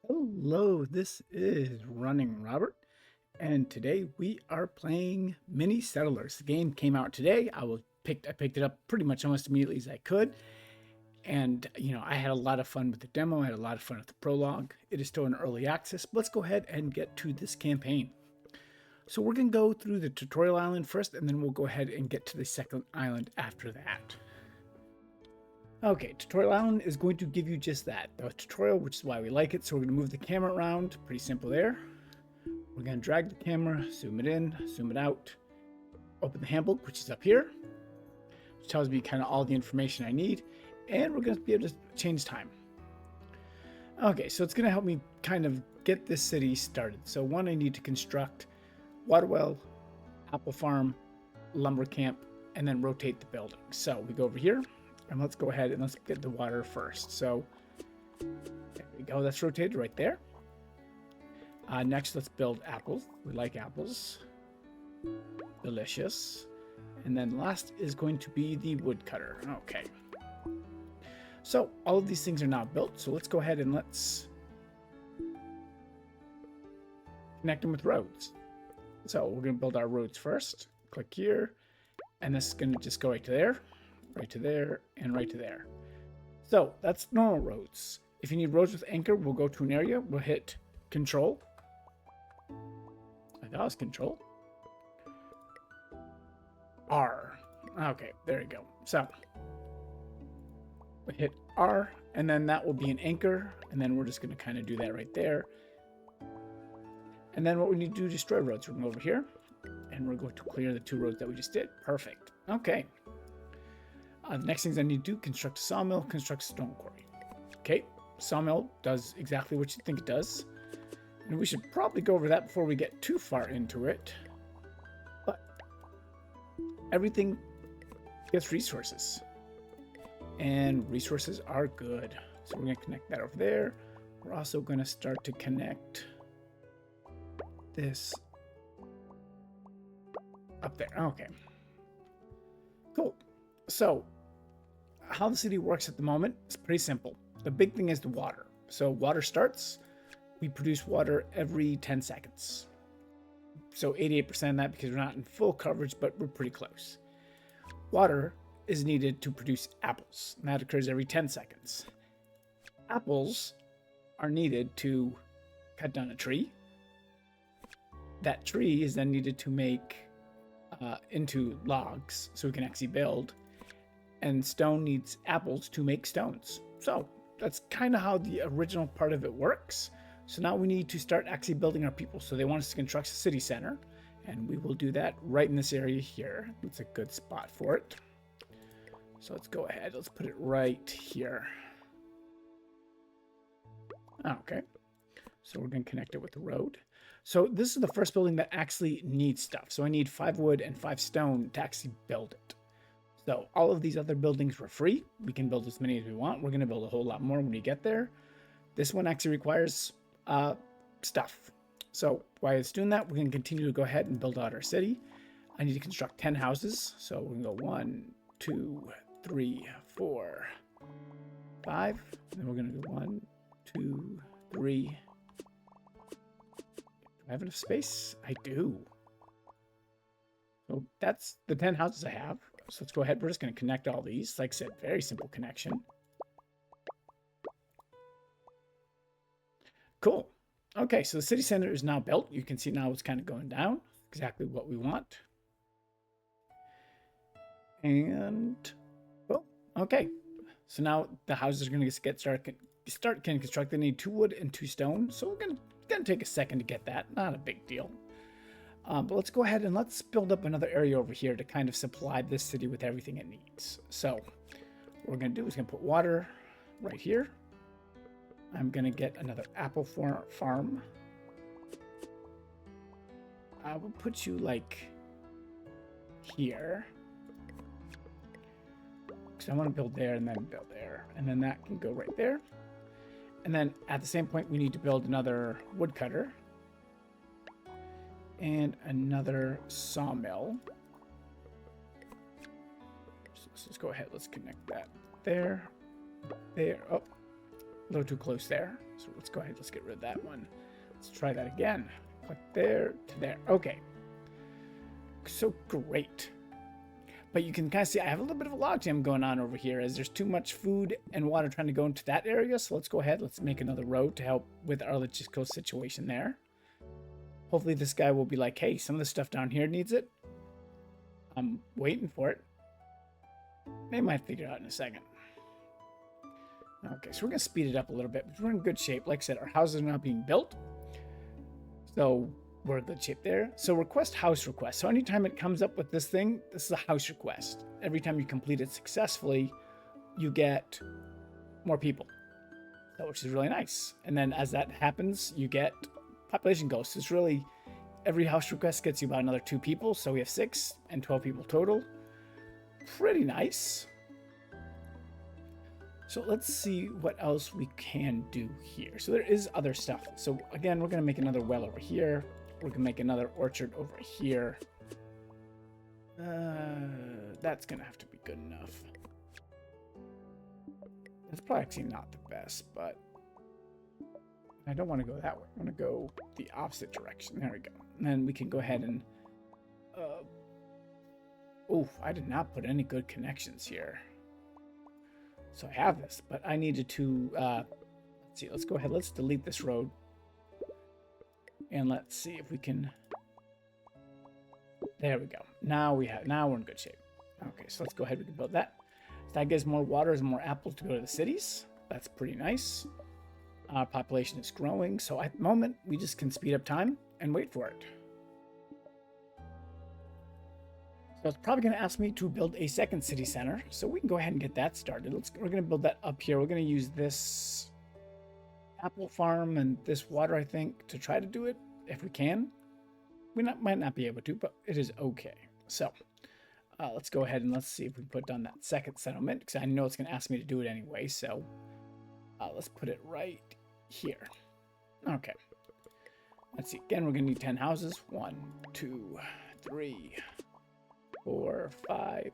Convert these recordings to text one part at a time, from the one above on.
Hello, this is Running Robert, and today we are playing Mini Settlers. The game came out today. I picked it up pretty much almost immediately as I could, and I had a lot of fun with the demo. I had a lot of fun with the prologue. It is still in early access. But let's go ahead and get to this campaign. So we're gonna go through the tutorial island first, and then we'll go ahead and get to the second island after that. Okay, Tutorial Island is going to give you just that, the tutorial, which is why we like it. So we're going to move the camera around, pretty simple there. We're going to drag the camera, zoom it in, zoom it out, open the handbook, which is up here, which tells me kind of all the information I need, and we're going to be able to change time. Okay, so it's going to help me kind of get this city started. So one, I need to construct water well, apple farm, lumber camp, and then rotate the building. So we go over here. And let's go ahead and let's get the water first. So there we go. That's rotated right there. Next, let's build apples. We like apples. Delicious. And then last is going to be the woodcutter. Okay. So all of these things are now built. So let's go ahead and let's connect them with roads. So we're going to build our roads first. Click here. And this is going to just go right to there. Right to there, and right to there. So that's normal roads. If you need roads with anchor, we'll go to an area. We'll hit Control. I thought it was Control. R. Okay, there you go. So we hit R, and then that will be an anchor, and then we're just going to kind of do that right there. And then what we need to do is destroy roads. We're going over here, and we're going to clear the two roads that we just did. Perfect. Okay. The next things I need to do, construct a sawmill, construct a stone quarry. Okay, sawmill does exactly what you think it does. And we should probably go over that before we get too far into it. But everything gets resources. And resources are good. So we're going to connect that over there. We're also going to start to connect this up there. Okay. Cool. So how the city works at the moment is pretty simple. The big thing is the water. So water starts, we produce water every 10 seconds. So 88% of that because we're not in full coverage, but we're pretty close. Water is needed to produce apples, and that occurs every 10 seconds. Apples are needed to cut down a tree. That tree is then needed to make into logs so we can actually build. And stone needs apples to make stones. So that's kind of how the original part of it works. So now we need to start actually building our people. So they want us to construct a city center, and we will do that right in this area here. It's a good spot for it. So let's go ahead. Let's put it right here. Okay. So we're going to connect it with the road. So this is the first building that actually needs stuff. So I need 5 wood and 5 stone to actually build it. So all of these other buildings were free. We can build as many as we want. We're going to build a whole lot more when we get there. This one actually requires stuff. So while it's doing that, we're going to continue to go ahead and build out our city. I need to construct 10 houses. So we're going to go 1, 2, 3, 4, 5. And then we're going to go 1, 2, 3. Do I have enough space? I do. So that's the 10 houses I have. So let's go ahead. We're just going to connect all these. Like I said, very simple connection. Cool. Okay, so the city center is now built. You can see now it's kind of going down. Exactly what we want. And, well, okay. So now the houses are going to start getting constructed. They need 2 wood and 2 stone. So we're going to take a second to get that. Not a big deal. But let's go ahead and let's build up another area over here to kind of supply this city with everything it needs. So what we're going to do is going to put water right here. I'm going to get another apple farm. I will put you like here. Because I want to build there and then build there. And then that can go right there. And then at the same point, we need to build another woodcutter. And another sawmill. So let's just go ahead. Let's connect that there. There. Oh, A little too close there. So let's go ahead. Let's get rid of that one. Let's try that again. Click there to there. Okay. So great. But you can kind of see I have a little bit of a logjam going on over here as there's too much food and water trying to go into that area. So let's go ahead. Let's make another road to help with our logistical situation there. Hopefully this guy will be like, hey, some of the stuff down here needs it. I'm waiting for it. They might figure it out in a second. Okay, so we're going to speed it up a little bit. But we're in good shape. Like I said, our houses are not being built. So we're in good shape there. So request house request. So anytime it comes up with this thing, this is a house request. Every time you complete it successfully, you get more people, which is really nice. And then as that happens, you get population ghosts. It's really every house request gets you about another 2 people. So we have 6 and 12 people total. Pretty nice. So let's see what else we can do here. So there is other stuff. So again, we're going to make another well over here. We're going to make another orchard over here. That's going to have to be good enough. It's probably actually not the best, but I don't want to go that way. I want to go the opposite direction. There we go. And then we can go ahead and... oh, I did not put any good connections here. So I have this, but I needed to, let's see, let's go ahead. Let's delete this road. And let's see if we can, there we go. Now we're in good shape. Okay, so let's go ahead. We can build that. So that gives more water and more apples to go to the cities. That's pretty nice. Our population is growing. So at the moment, we just can speed up time and wait for it. So it's probably going to ask me to build a second city center. So we can go ahead and get that started. We're going to build that up here. We're going to use this apple farm and this water, I think, to try to do it if we can. We might not be able to, but it is okay. So let's go ahead and let's see if we can put down that second settlement, because I know it's going to ask me to do it anyway. So let's put it right here. Okay. Let's see. Again, we're going to need 10 houses. 1, 2, 3, 4, 5,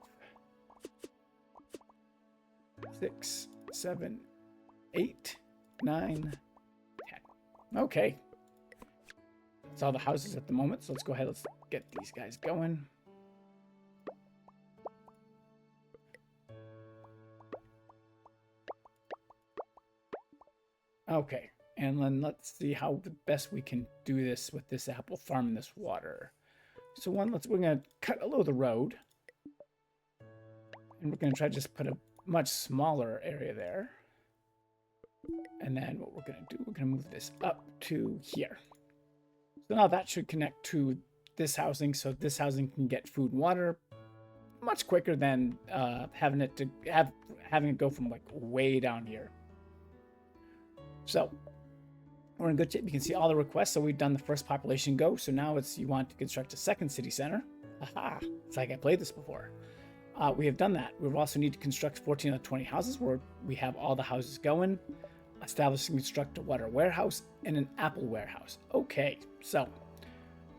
6, 7, 8, 9, 10. Okay. That's all the houses at the moment. So let's go ahead. Let's get these guys going. Okay. And then let's see how the best we can do this with this apple farm and this water. So we're going to cut a little of the road. And we're going to try to just put a much smaller area there. And then what we're going to do, we're going to move this up to here. So now that should connect to this housing. So this housing can get food and water much quicker than having it go from like way down here. So we're in good shape. You can see all the requests. So we've done the first population go. So now it's you want to construct a second city center. Aha! It's like I played this before. We have done that. We also need to construct 14 of the 20 houses where we have all the houses going. Establish and construct a water warehouse and an apple warehouse. Okay, so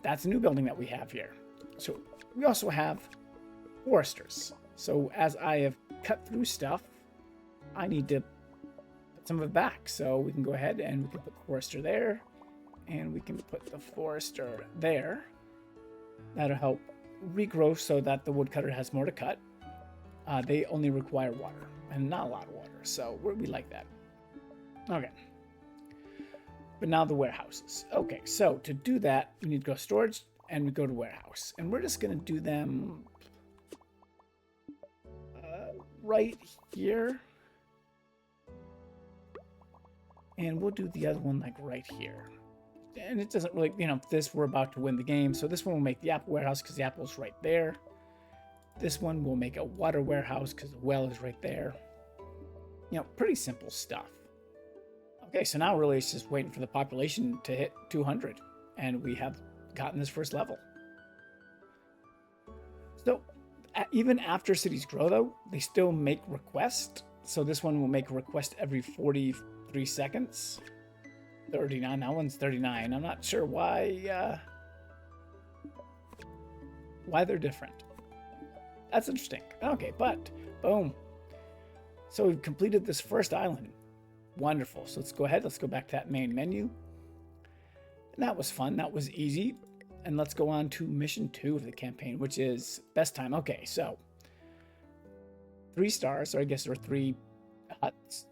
that's a new building that we have here. So we also have foresters. So as I have cut through stuff, I need to put some of it back. So we can go ahead and we can put the forester there, and we can put the forester there. That'll help regrow so that the woodcutter has more to cut. They only require water and not a lot of water, so we like that. Okay. But now the warehouses. Okay, so to do that, we need to go storage and we go to warehouse. And we're just going to do them right here. And we'll do the other one like right here. And it doesn't really, this we're about to win the game. So this one will make the apple warehouse because the apple's right there. This one will make a water warehouse because the well is right there. Pretty simple stuff. Okay, so now really it's just waiting for the population to hit 200. And we have gotten this first level. So even after cities grow, though, they still make requests. So this one will make a request every 43 seconds. 39. That one's 39. I'm not sure why they're different. That's interesting. Okay, but boom. So we've completed this first island. Wonderful. So let's go ahead. Let's go back to that main menu. And that was fun. That was easy. And let's go on to mission 2 of the campaign, which is best time. Okay, so 3 stars, or I guess there are 3 huts.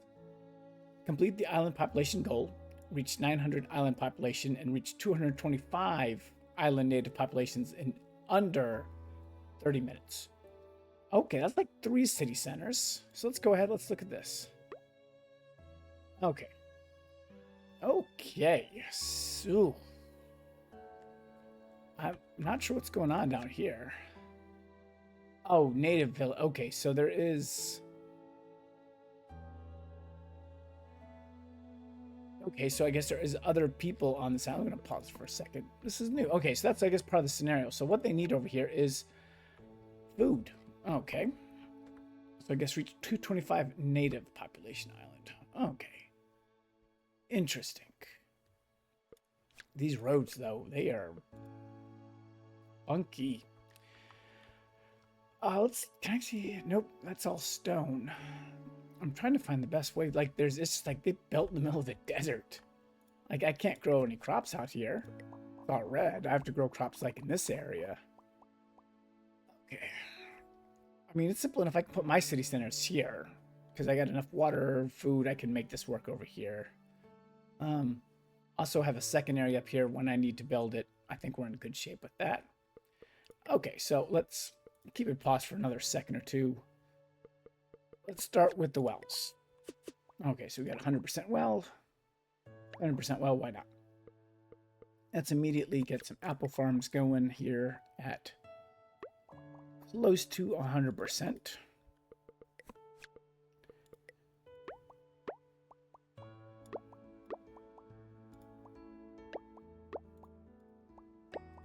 Complete the island population goal. Reach 900 island population and reach 225 island native populations in under 30 minutes. Okay, that's like 3 city centers. So let's go ahead. Let's look at this. Okay. Okay. So I'm not sure what's going on down here. Oh, native village. Okay, so there is... Okay, so I guess there is other people on this island. I'm going to pause for a second. This is new. Okay, so that's, I guess, part of the scenario. So what they need over here is food. Okay. So I guess reach 225 native population island. Okay. Interesting. These roads, though, they are funky. Can I see? Nope, that's all stone. I'm trying to find the best way. Like, it's just like they built in the middle of the desert. Like, I can't grow any crops out here. It's all red. I have to grow crops like in this area. Okay. I mean, it's simple enough. I can put my city centers here because I got enough water, food. I can make this work over here. Also have a second area up here when I need to build it. I think we're in good shape with that. Okay, so let's keep it paused for another second or two. Let's start with the wells. Okay, so we got 100% well. 100% well, why not? Let's immediately get some apple farms going here at close to 100%.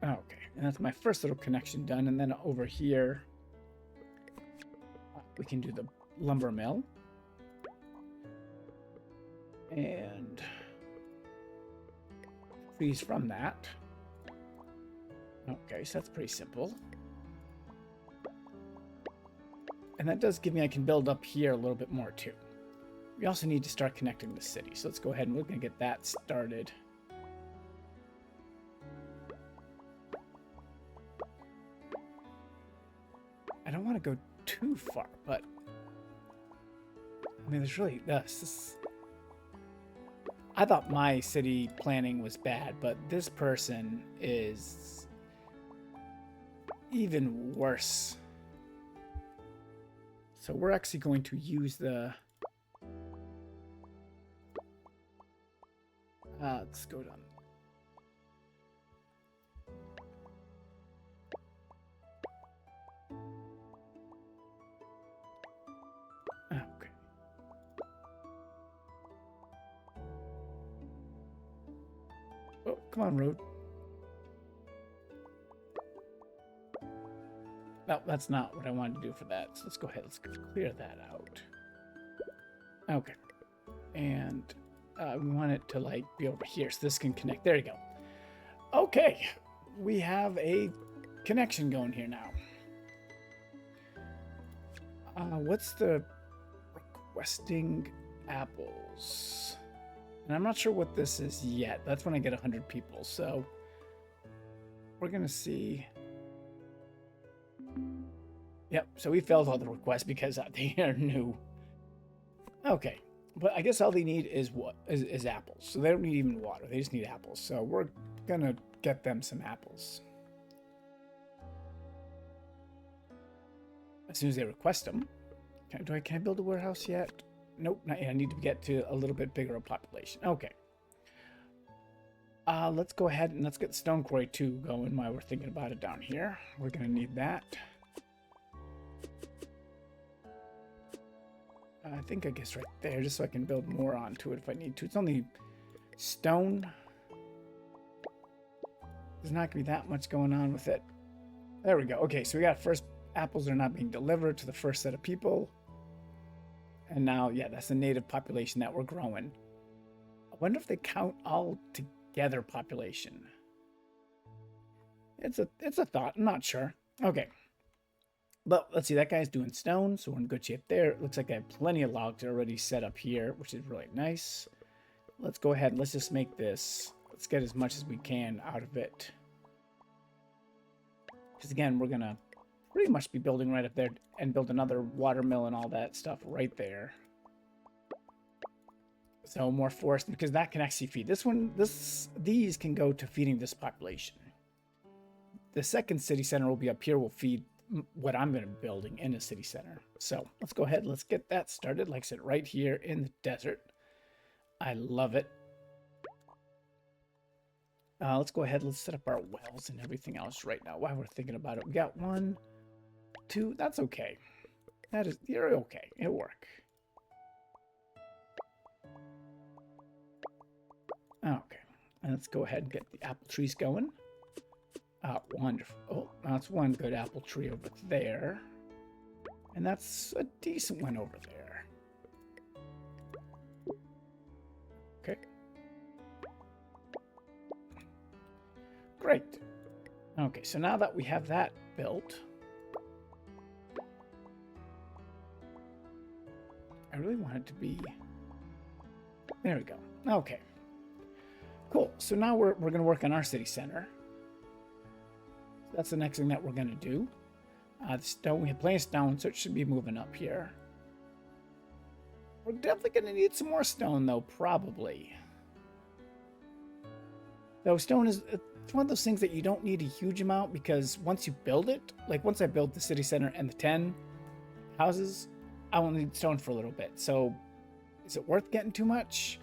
Okay, and that's my first little connection done. And then over here, we can do the lumber mill. And freeze from that. Okay, so that's pretty simple. And that does give me, I can build up here a little bit more too. We also need to start connecting the city. So let's go ahead and we're going to get that started. I don't want to go too far, but I mean, there's really this. I thought my city planning was bad, but this person is even worse. So we're actually going to use the... let's go down. Okay. Oh, come on, road. No, that's not what I wanted to do for that. So let's go ahead. Let's clear that out. Okay. And we want it to like be over here so this can connect. There you go. Okay. We have a connection going here now. What's the requesting apples? And I'm not sure what this is yet. That's when I get 100 people. So we're going to see. Yep, so we failed all the requests because they are new. Okay, but I guess all they need is what is apples. So they don't need even water. They just need apples. So we're gonna get them some apples as soon as they request them. Can I build a warehouse yet? Nope, not yet. I need to get to a little bit bigger population. Okay. Let's go ahead and let's get Stone Quarry 2 going while we're thinking about it down here. We're gonna need that. I think I guess right there, just so I can build more onto it if I need to. It's only stone. There's not going to be that much going on with it. There we go. Okay, so we got first apples are not being delivered to the first set of people. And now, yeah, that's the native population that we're growing. I wonder if they count all together population. It's a thought. I'm not sure. Okay. But let's see, that guy's doing stone, so we're in good shape there. It looks like I have plenty of logs already set up here, which is really nice. Let's go ahead and let's just make this. Let's get as much as we can out of it. Because again, we're going to pretty much be building right up there and build another water mill and all that stuff right there. So more forest, because that can actually feed. These can go to feeding this population. The second city center will be up here, will feed what I'm going to be building in the city center. So let's go ahead, let's get that started. Like I said, right here in the desert. I love it. Let's go ahead, let's set up our wells and everything else right now while we're thinking about it. We got 1, 2, that's okay. You're okay, it'll work. Okay, and let's go ahead and get the apple trees going. Wonderful. Oh, that's one good apple tree over there. And that's a decent one over there. Okay. Great. Okay, so now that we have that built, I really want it to be... There we go. Okay. Cool. So now we're going to work on our city center. That's the next thing that we're going to do. The stone, we have plenty of stone, so it should be moving up here. We're definitely going to need some more stone, though, probably. Though stone is it's one of those things that you don't need a huge amount, because once you build it, like once I build the city center and the 10 houses, I will need stone for a little bit. So is it worth getting too much?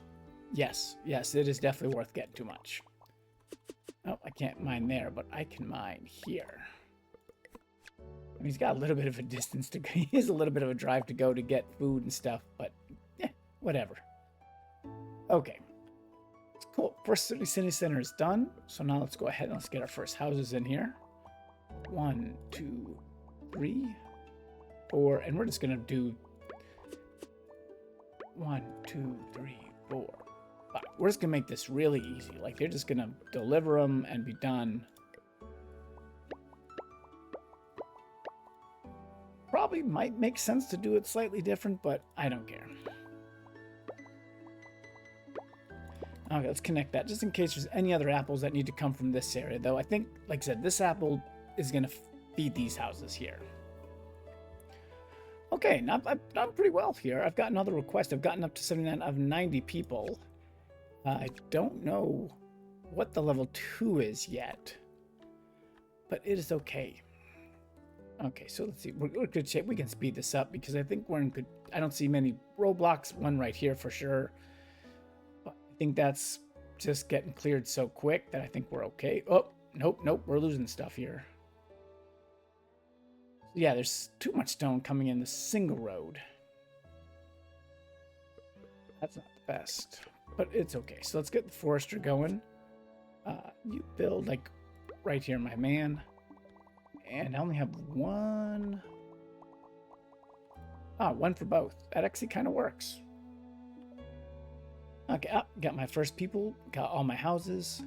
Yes, it is definitely worth getting too much. Oh, I can't mine there, but I can mine here. I mean, he's got a little bit of a distance to go. He has a little bit of a drive to go to get food and stuff, but yeah, whatever. Okay. Cool. First city center is done. So now let's go ahead and let's get our first houses in here. 1, 2, 3, 4, and we're just going to do 1, 2, 3, 4. We're just going to make this really easy. Like, they're just going to deliver them and be done. Probably might make sense to do it slightly different, but I don't care. Okay, let's connect that just in case there's any other apples that need to come from this area. Though I think, like I said, this apple is going to feed these houses here. Okay, I've done pretty well here. I've got another request. I've gotten up to 79 of 90 people. I don't know what the level 2 is yet, but it is okay. Okay, so let's see. We're in good shape. We can speed this up because I think we're in good... I don't see many roadblocks. One right here for sure. But I think that's just getting cleared so quick that I think we're okay. Oh, nope. We're losing stuff here. Yeah, there's too much stone coming in the single road. That's not the best. But it's okay. So let's get the forester going. You build like right here, my man. And I only have one. One for both. That actually kind of works. Okay, got my first people. Got all my houses.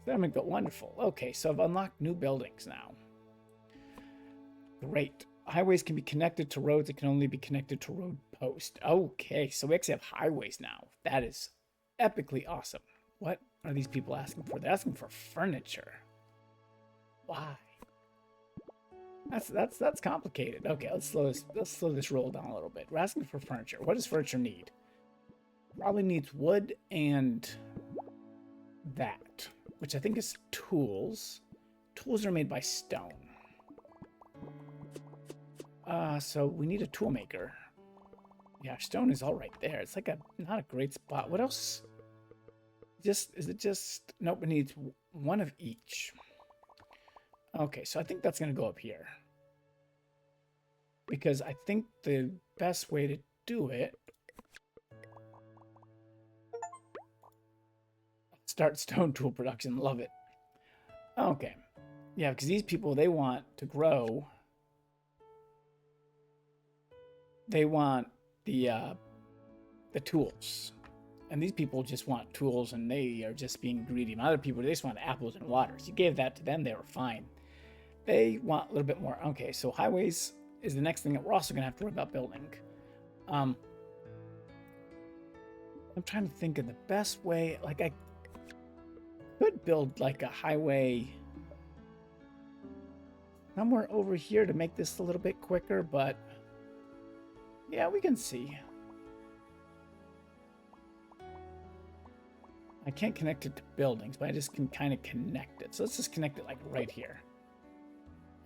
That makes it wonderful. Okay, so I've unlocked new buildings now. Great. Highways can be connected to roads. It can only be connected to road post. Okay, so we actually have highways now. That is epically awesome. What are these people asking for? They're asking for furniture. Why? That's complicated. Okay, let's slow this roll down a little bit. We're asking for furniture. What does furniture need? Probably needs wood and that, which I think is tools. Tools are made by stone. So we need a tool maker. Yeah, stone is all right there. It's like not a great spot. What else? Nope, it needs one of each. Okay, so I think that's going to go up here. Because I think the best way to do it... Start stone tool production. Love it. Okay. Yeah, because these people, they want to grow. They want the tools. And these people just want tools, and they are just being greedy. And other people, they just want apples and water. So you gave that to them, they were fine. They want a little bit more. Okay, so highways is the next thing that we're also going to have to worry about building. I'm trying to think of the best way. Like, I could build like a highway somewhere over here to make this a little bit quicker, but yeah, we can see. I can't connect it to buildings, but I just can kind of connect it. So let's just connect it like right here.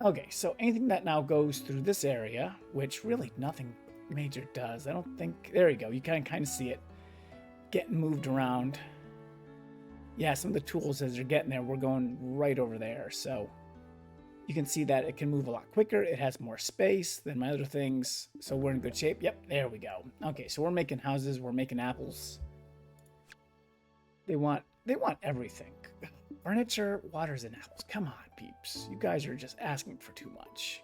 Okay, so anything that now goes through this area, which really nothing major does. I don't think, there you go. You can kind of see it getting moved around. Yeah, some of the tools as they're getting there, we're going right over there. So you can see that it can move a lot quicker. It has more space than my other things. So we're in good shape. Yep, there we go. Okay, so we're making houses. We're making apples. They want everything. Furniture, waters, and apples. Come on, peeps. You guys are just asking for too much.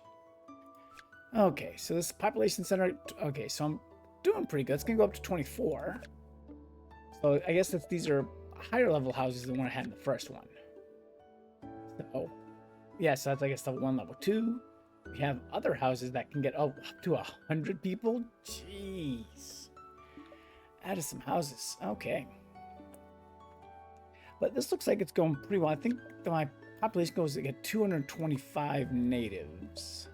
Okay, so this population center. Okay, so I'm doing pretty good. It's going to go up to 24. So I guess that these are higher level houses than what I had in the first one. So, yeah, so that's, I guess, level 1, level 2. We have other houses that can get up to 100 people. Jeez. Added some houses. Okay. But this looks like it's going pretty well. I think my population goes to get 225 natives.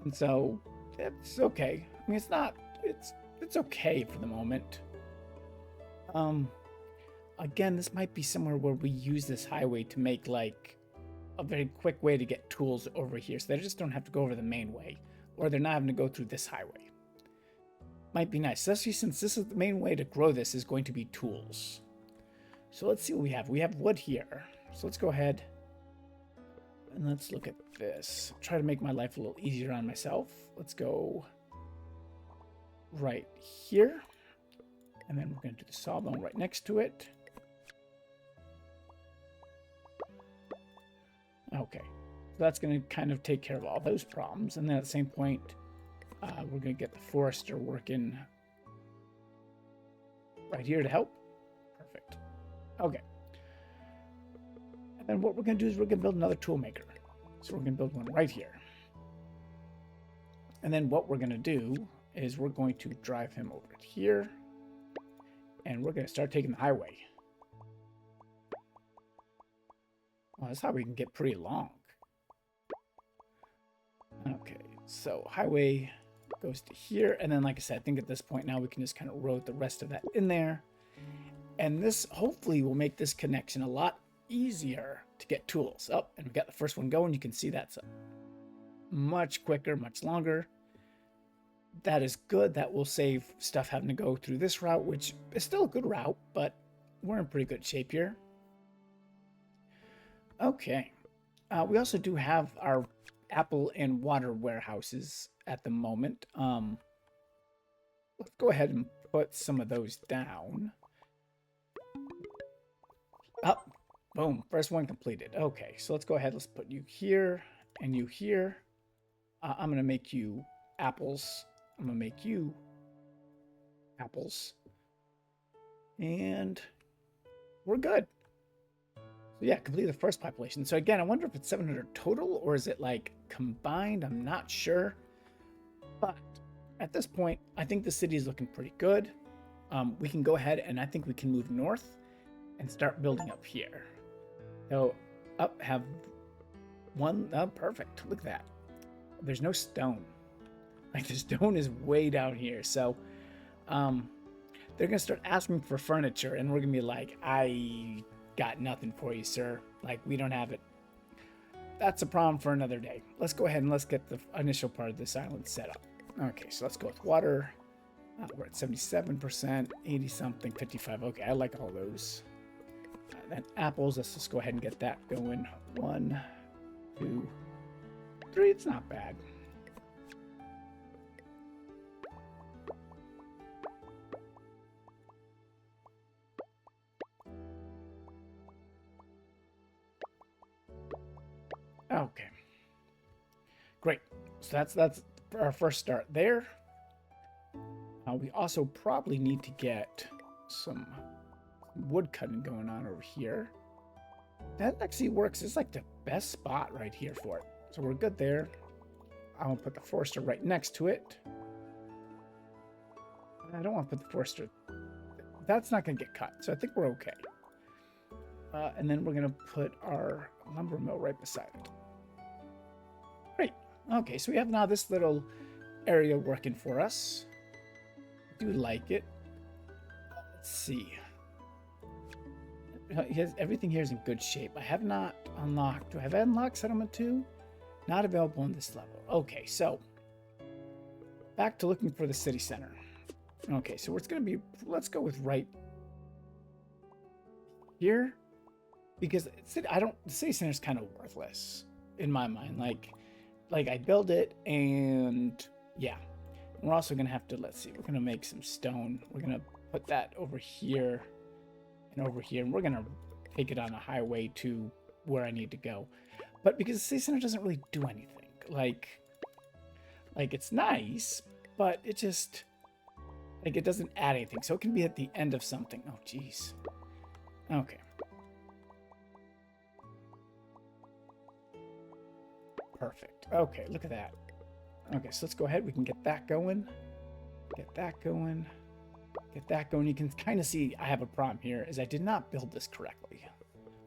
And so it's okay. I mean, it's not, it's okay for the moment. Again, this might be somewhere where we use this highway to make like a very quick way to get tools over here. So they just don't have to go over the main way, or they're not having to go through this highway. Might be nice, especially since this is the main way to grow this is going to be tools. So let's see what we have. We have wood here. So let's go ahead and let's look at this. Try to make my life a little easier on myself. Let's go right here. And then we're going to do the sawbone right next to it. Okay. So that's going to kind of take care of all those problems. And then at the same point, we're going to get the forester working right here to help. Perfect. Okay. And then what we're going to do is we're going to build another tool maker. So we're going to build one right here. And then what we're going to do is we're going to drive him over here. And we're going to start taking the highway. Well, this highway can get pretty long. Okay, so highway goes to here. And then, like I said, I think at this point now we can just kind of road the rest of that in there. And this hopefully will make this connection a lot easier to get tools. Oh, and we got the first one going. You can see that's much quicker, much longer. That is good. That will save stuff having to go through this route, which is still a good route, but we're in pretty good shape here. Okay. We also do have our apple and water warehouses at the moment. Let's go ahead and put some of those down. Oh, boom. First one completed. Okay, so let's go ahead. Let's put you here and you here. I'm going to make you apples. I'm going to make you apples. And we're good. So yeah, complete the first population. So again, I wonder if it's 700 total or is it like combined? I'm not sure. But at this point, I think the city is looking pretty good. We can go ahead and I think we can move north and start building up here. So up have one. Oh, perfect. Look at that. There's no stone. Like the stone is way down here. So they're going to start asking for furniture and we're going to be like, I got nothing for you, sir. Like we don't have it. That's a problem for another day. Let's go ahead and let's get the initial part of this island set up. Okay, so let's go with water. We're at 77%, 80 something, 55. Okay, I like all those. Then apples, let's just go ahead and get that going. 1, 2, 3. It's not bad. Okay. Great. So that's our first start there. We also probably need to get some wood cutting going on over here. That actually works. It's like the best spot right here for it. So we're good there. I'm going to put the Forester right next to it. I don't want to put the Forester. That's not going to get cut. So I think we're okay. And then we're going to put our lumber mill right beside it. Great. Okay, so we have now this little area working for us. I do like it. Let's see. Everything here is in good shape. I have not unlocked. Do I have unlocked settlement 2? Not available on this level. Okay, so back to looking for the city center. Okay, so it's going to be, let's go with right here, because the city center is kind of worthless in my mind. Like I build it, and yeah, we're also going to have to, let's see, we're going to make some stone. We're going to put that over here and over here, and we're going to take it on a highway to where I need to go. But because the city center doesn't really do anything, like it's nice, but it just, like, it doesn't add anything. So it can be at the end of something. Oh, geez. Okay. Perfect. Okay, look at that. Okay, so let's go ahead. We can get that going. Get that going. Get that going. You can kind of see I have a problem here, is I did not build this correctly.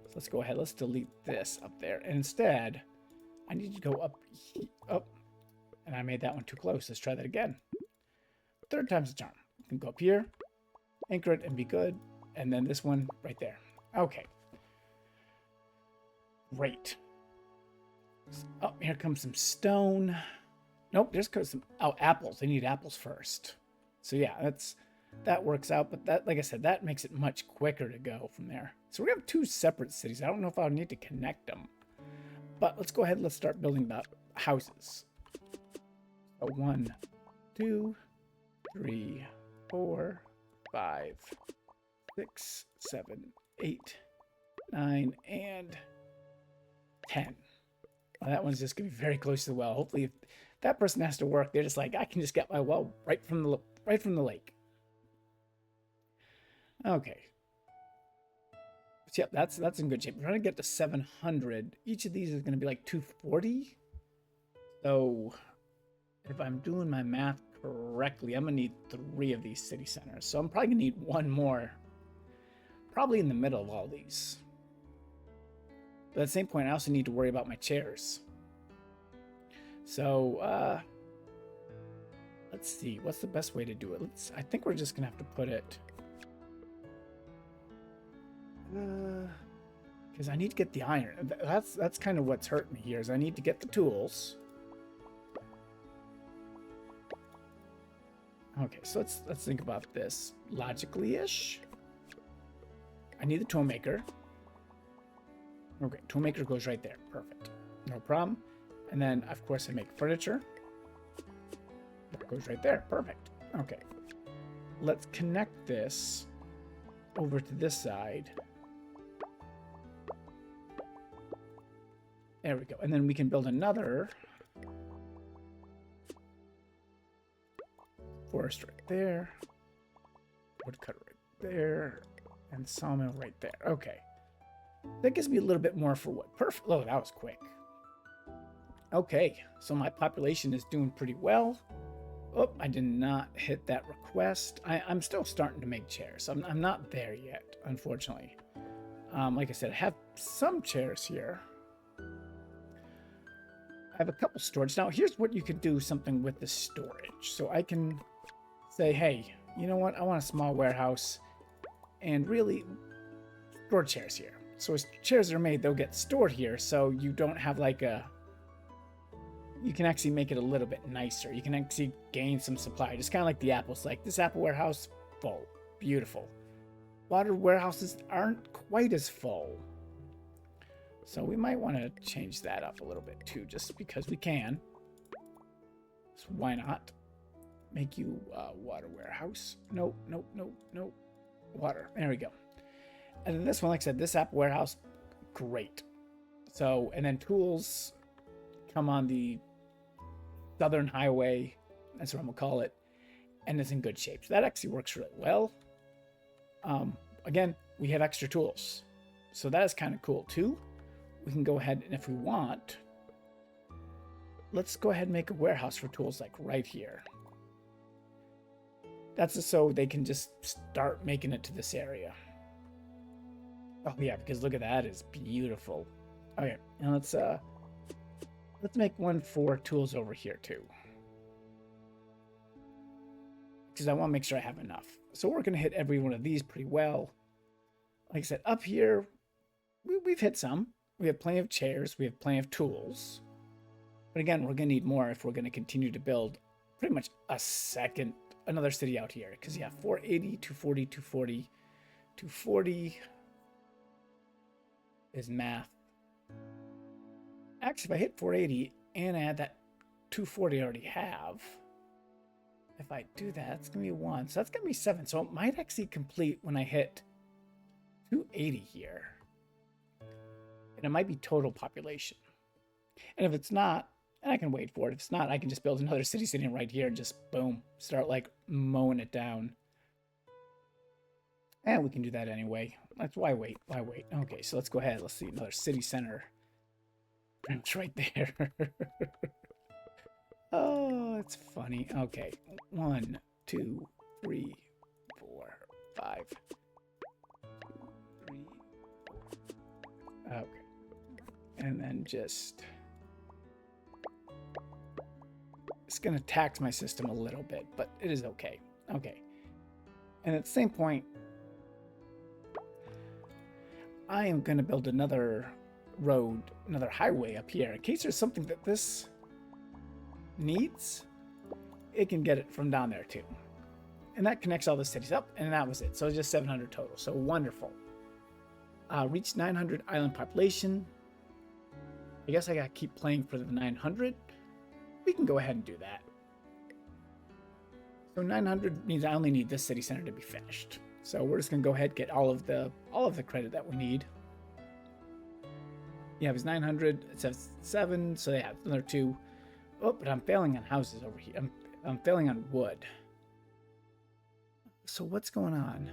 So let's go ahead. Let's delete this up there. And instead, I need to go up. And I made that one too close. Let's try that again. Third time's a charm. You can go up here, anchor it, and be good. And then this one right there. Okay. Great. Oh, here comes some stone. Nope, there's some apples. They need apples first. So yeah, that works out. But that, like I said, that makes it much quicker to go from there. So we have 2 separate cities. I don't know if I'll need to connect them. But let's go ahead. Let's start building the houses. So 1, 2, 3, 4, 5, 6, 7, 8, 9, and 10. Well, that one's just gonna be very close to the well. Hopefully, if that person has to work, they're just like, I can just get my well right from the lake. Okay. So, yeah, that's in good shape. We're trying to get to 700. Each of these is going to be like 240. So if I'm doing my math correctly, I'm going to need 3 of these city centers. So I'm probably going to need 1 more, probably in the middle of all these. But at the same point, I also need to worry about my chairs. So let's see. What's the best way to do it? I think we're just going to have to put it... because I need to get the iron. That's kind of what's hurting me here, is I need to get the tools. Okay, so let's think about this logically-ish. I need the toolmaker. Okay, toolmaker goes right there. Perfect. No problem. And then, of course, I make furniture. That goes right there. Perfect. Okay. Let's connect this over to this side. There we go. And then we can build another forest right there. Woodcut right there. And sawmill right there. Okay. That gives me a little bit more for wood. Perfect. Oh, that was quick. Okay. So my population is doing pretty well. Oh, I did not hit that request. I'm still starting to make chairs. I'm not there yet, unfortunately. Like I said, I have some chairs here. I have a couple storage. Now, here's what you could do something with the storage. So I can say, hey, you know what? I want a small warehouse and really store chairs here. So as chairs are made, they'll get stored here. So you don't have like you can actually make it a little bit nicer. You can actually gain some supply. Just kind of like the apples. Like this apple warehouse, full. Beautiful. Water warehouses aren't quite as full. So we might want to change that up a little bit too, just because we can. So why not? Make you water warehouse. Nope, nope, nope, nope. Water. There we go. And then this one, like I said, this app warehouse, great. So, and then tools come on the Southern Highway. That's what I'm going to call it. And it's in good shape. So that actually works really well. Again, we have extra tools. So that is kind of cool too. We can go ahead and if we want, let's go ahead and make a warehouse for tools like right here. That's just so they can just start making it to this area. Oh yeah, because look at that, it's beautiful. Okay, and let's make one for tools over here too. Because I want to make sure I have enough. So we're going to hit every one of these pretty well. Like I said, up here, we've hit some. We have plenty of chairs. We have plenty of tools. But again, we're going to need more if we're going to continue to build pretty much another city out here. Because yeah, 480, 240, 240, 240 is math. Actually, if I hit 480 and add that 240 I already have, if I do that, it's going to be 1. So that's going to be 7. So it might actually complete when I hit 280 here. And it might be total population. And if it's not, and I can wait for it. If it's not, I can just build another city sitting right here and just, boom, start like mowing it down. And we can do that anyway. That's why wait. Why wait? Okay, so let's go ahead. Let's see another city center. It's right there. Oh, it's funny. Okay. 1, 2, 3, 4, 5. 2, 3. Okay. And then just... It's going to tax my system a little bit, but it is okay. Okay. And at the same point, I am going to build another road, another highway up here. In case there's something that this needs, it can get it from down there too. And that connects all the cities up, and that was it. So it's just 700 total. So wonderful. Reached 900 island population. I guess I gotta keep playing for the 900. We can go ahead and do that. So 900 means I only need this city center to be finished. So we're just gonna go ahead and get all of the credit that we need. Yeah, it was 900. It says 7. So yeah, another 2. Oh, but I'm failing on houses over here. I'm failing on wood. So what's going on?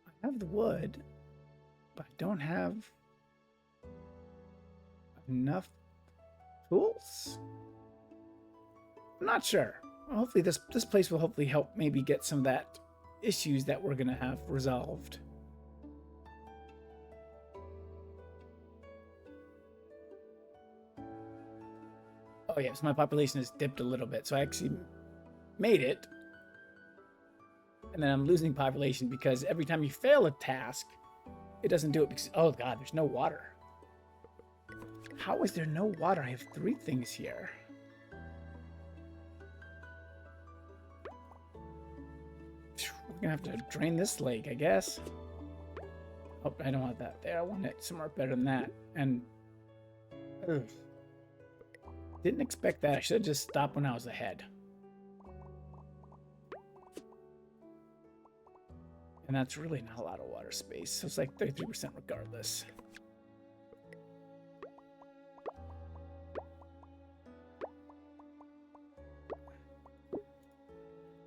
I have the wood, but I don't have enough tools? I'm not sure. Well, hopefully this place will hopefully help maybe get some of that issues that we're going to have resolved. Oh yes, my population has dipped a little bit, so I actually made it. And then I'm losing population because every time you fail a task, it doesn't do it because, oh god, there's no water. How is there no water? I have 3 things here. We're gonna have to drain this lake, I guess. Oh, I don't want that there. I want it somewhere better than that. And ugh. Didn't expect that. I should have just stopped when I was ahead. And that's really not a lot of water space. So it's like 33% regardless.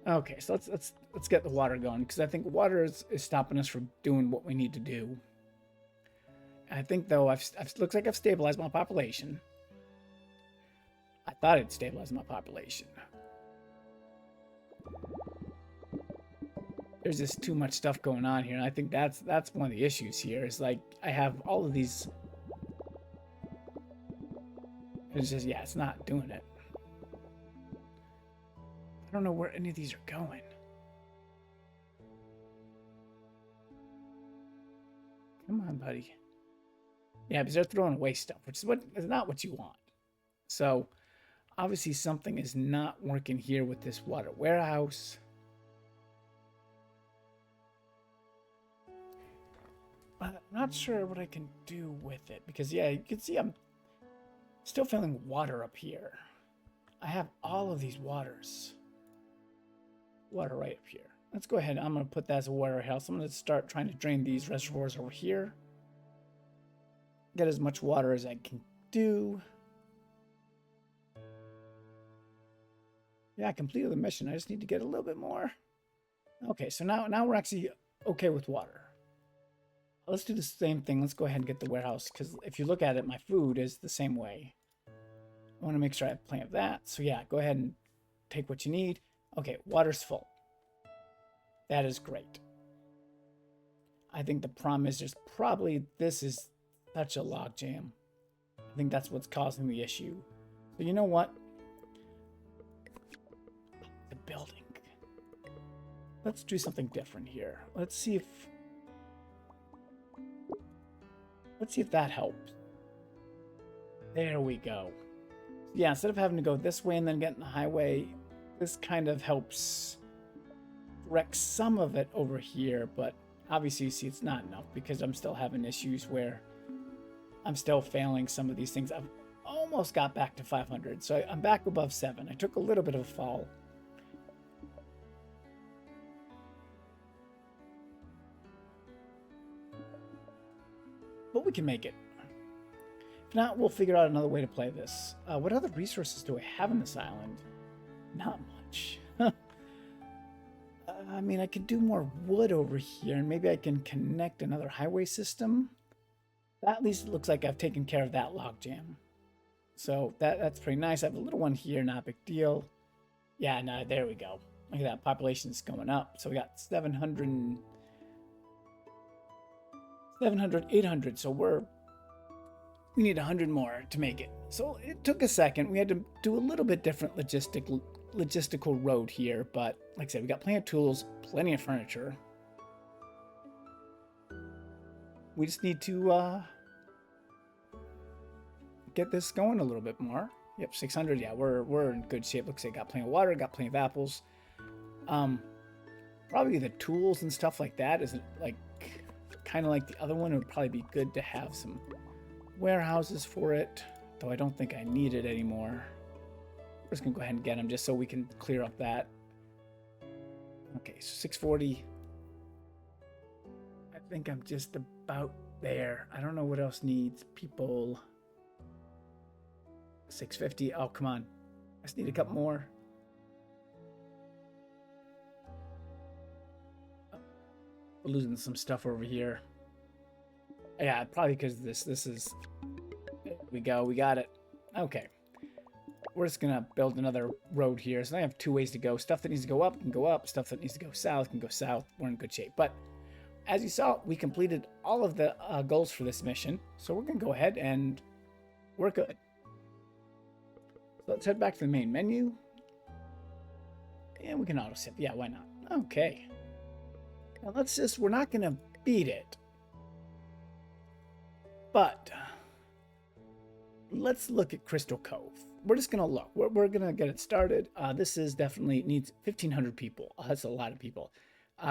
Okay, so let's get the water going, because I think water is stopping us from doing what we need to do. I think though looks like I've stabilized my population. I thought it stabilized my population. There's just too much stuff going on here, and I think that's one of the issues here. Is like I have all of these. It's just, yeah, it's not doing it. I don't know where any of these are going. Come on, buddy. Yeah, because they're throwing away stuff, which is not what you want. So obviously something is not working here with this water warehouse. But I'm not sure what I can do with it, because yeah, you can see I'm still feeling water up here. I have all of these waters. Water right up here. Let's go ahead. I'm going to put that as a warehouse. I'm going to start trying to drain these reservoirs over here. Get as much water as I can do. Yeah, I completed the mission. I just need to get a little bit more. Okay, so now we're actually okay with water. let's do the same thing. Let's go ahead and get the warehouse, because if you look at it, my food is the same way. I want to make sure I have plenty of that. So yeah, go ahead and take what you need. Okay, water's full. That is great. I think the problem is just probably this is such a log jam. I think that's what's causing the issue. So you know what? The building. Let's do something different here. Let's see if that helps. There we go. Yeah, instead of having to go this way and then get in the highway, this kind of helps direct some of it over here, but obviously you see it's not enough because I'm still having issues where I'm still failing some of these things. I've almost got back to 500, so I'm back above 7. I took a little bit of a fall. But we can make it. If not, we'll figure out another way to play this. What other resources do I have in this island? Not much. I mean, I could do more wood over here, and maybe I can connect another highway system. That at least looks like I've taken care of that logjam. So that's pretty nice. I have a little one here, not a big deal. Yeah, no, there we go. Look at that, population's going up. So we got 700, 800. So we need 100 more to make it. So it took a second. We had to do a little bit different logistical road here, but like I said, we got plenty of tools, plenty of furniture. We just need to get this going a little bit more. Yep, 600. Yeah, we're in good shape. Looks like got plenty of water, got plenty of apples. Probably the tools and stuff like that isn't like kind of like the other one. It would probably be good to have some warehouses for it, though I don't think I need it anymore. We're just gonna go ahead and get them just so we can clear up that. Okay, so 640. I think I'm just about there. I don't know what else needs people. 650. Oh, come on. I just need a couple more. We're losing some stuff over here. Yeah, probably because this is... There we go. We got it. Okay. We're just going to build another road here. So I have 2 ways to go. Stuff that needs to go up can go up. Stuff that needs to go south can go south. We're in good shape. But as you saw, we completed all of the goals for this mission. So we're going to go ahead and we're good. So let's head back to the main menu. And we can auto-sip. Yeah, why not? Okay. Now let's just... We're not going to beat it. But let's look at Crystal Cove. We're just going to look. We're going to get it started. This is definitely needs 1,500 people. That's a lot of people.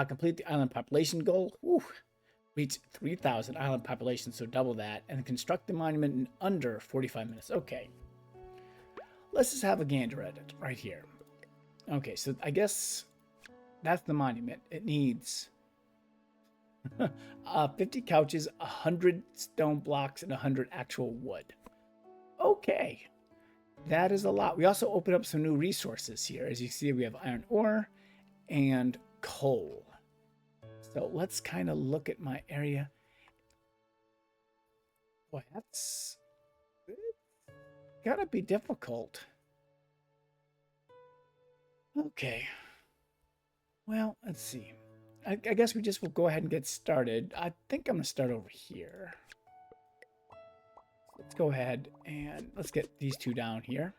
Complete the island population goal. Whew. Reach 3,000 island population, so double that. And construct the monument in under 45 minutes. Okay. Let's just have a gander at it right here. Okay, so I guess that's the monument. It needs 50 couches, 100 stone blocks, and 100 actual wood. Okay. That is a lot. We also opened up some new resources here. As you see, we have iron ore and coal. So let's kind of look at my area. Boy, that's gotta be difficult. Okay. Well, let's see. I guess we just will go ahead and get started. I think I'm going to start over here. Let's go ahead and let's get these 2 down here.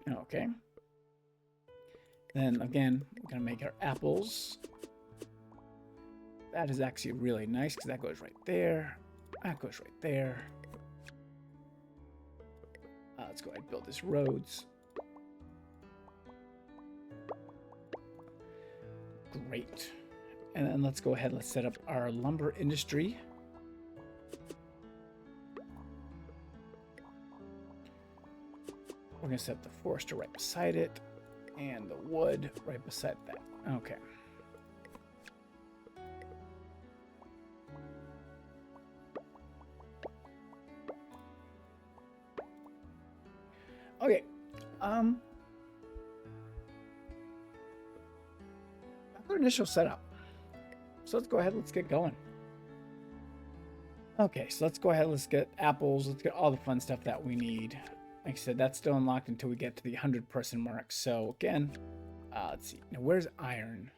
Okay. Then again, we're going to make our apples. That is actually really nice because that goes right there. That goes right there. Let's go ahead and build this roads. Great. And then let's go ahead, let's set up our lumber industry. We're going to set the forester right beside it and the wood right beside that. Okay. Okay. That's our initial setup. So let's go ahead, let's get going. Okay, so let's go ahead. Let's get apples. Let's get all the fun stuff that we need. Like I said, that's still unlocked until we get to the 100-person mark. So again, let's see. Now, where's iron?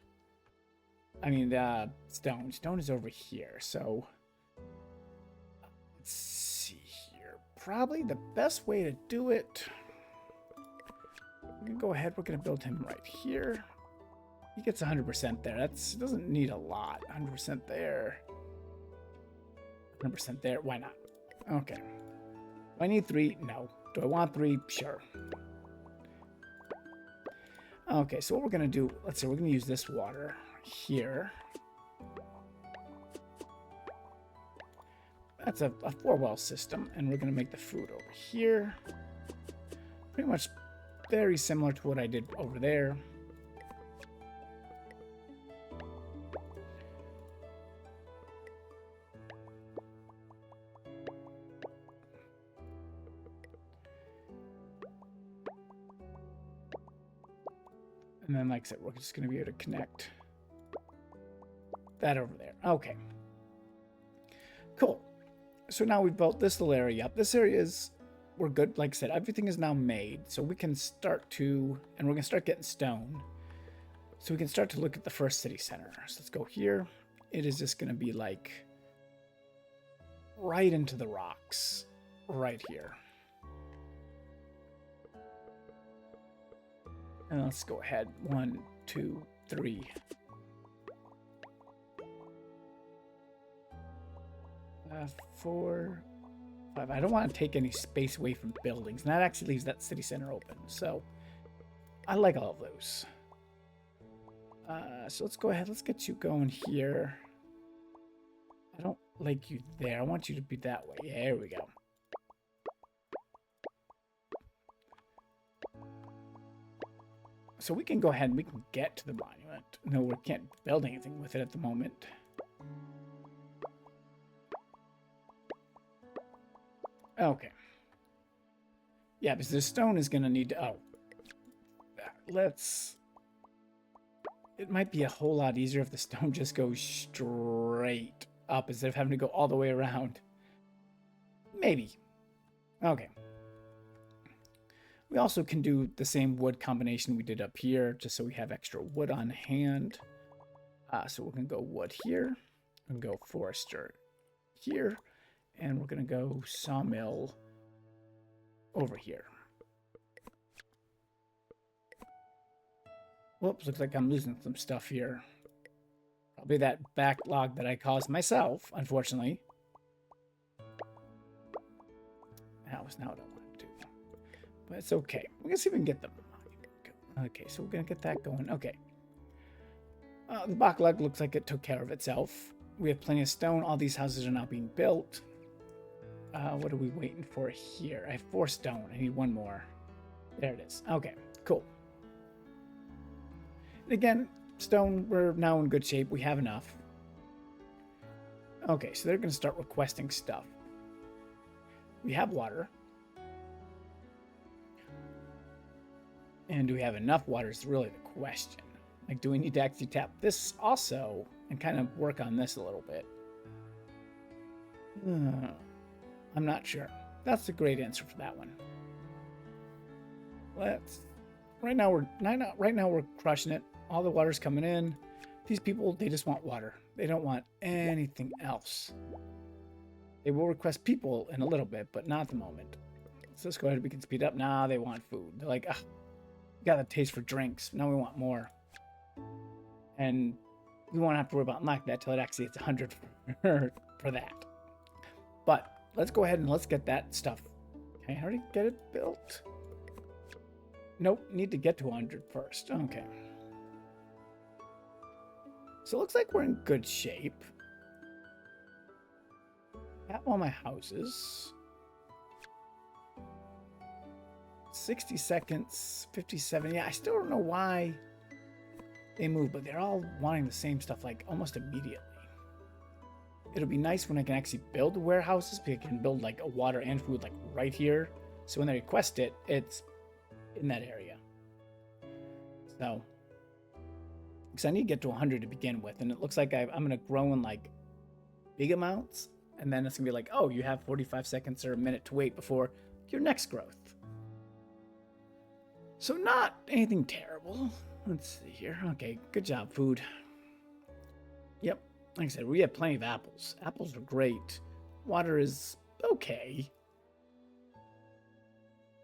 I mean, stone. Stone is over here. So let's see here. Probably the best way to do it. We're gonna go ahead. We're gonna build him right here. He gets 100% there. That's doesn't need a lot. 100% there. 100% there. Why not? Okay. Do I need 3? No. Do I want 3? Sure. Okay, so what we're going to do, let's say we're going to use this water here. That's a 4-well system, and we're going to make the food over here. Pretty much very similar to what I did over there. And then, like I said, we're just going to be able to connect that over there. Okay. Cool. So now we've built this little area up. This area is, we're good. Like I said, everything is now made. So we can start to, and we're going to start getting stone. So we can start to look at the first city center. So let's go here. It is just going to be like right into the rocks right here. And let's go ahead. 1, 2, 3. Four, 5. I don't want to take any space away from buildings. And that actually leaves that city center open. So I like all of those. So let's go ahead. Let's get you going here. I don't like you there. I want you to be that way. Yeah, there we go. So we can go ahead and we can get to the monument. No, we can't build anything with it at the moment. Okay. Yeah, because the stone is going to need to... Oh. Let's... It might be a whole lot easier if the stone just goes straight up instead of having to go all the way around. Maybe. Okay. We also can do the same wood combination we did up here, just so we have extra wood on hand. So we're going to go wood here. We're going to go forester here. And we're going to go sawmill over here. Whoops, looks like I'm losing some stuff here. Probably that backlog that I caused myself, unfortunately. That was not what I wanted to do. But it's okay. We're going to see if we can get them. Okay, so we're going to get that going. Okay. The backlog looks like it took care of itself. We have plenty of stone. All these houses are now being built. What are we waiting for here? I have 4 stone. I need 1 more. There it is. Okay, cool. And again, stone, we're now in good shape. We have enough. Okay, so they're going to start requesting stuff. We have water. And do we have enough water is really the question. Like, do we need to actually tap this also and kind of work on this a little bit? I'm not sure. That's a great answer for that one. Right now we're crushing it. All the water's coming in. These people, they just want water. They don't want anything else. They will request people in a little bit, but not at the moment. So let's go ahead. We can speed up. Now they want food. They're like, ah, we got a taste for drinks. Now we want more. And we won't have to worry about unlocking that till it actually hits 100 for that. But let's go ahead and let's get that stuff. Can I already get it built? Nope, need to get to 100 first. Okay. So it looks like we're in good shape. Got all my houses. 60 seconds, 57. Yeah, I still don't know why they move, but they're all wanting the same stuff like almost immediately. It'll be nice when I can actually build warehouses, because I can build like a water and food like right here. So when they request it, it's in that area. So, because I need to get to 100 to begin with, and it looks like I'm going to grow in like big amounts And then it's going to be like, oh, you have 45 seconds or a minute to wait before your next growth. So not anything terrible. Let's see here. Okay, good job, food. Yep, like I said, we have plenty of apples. Apples are great. Water is okay.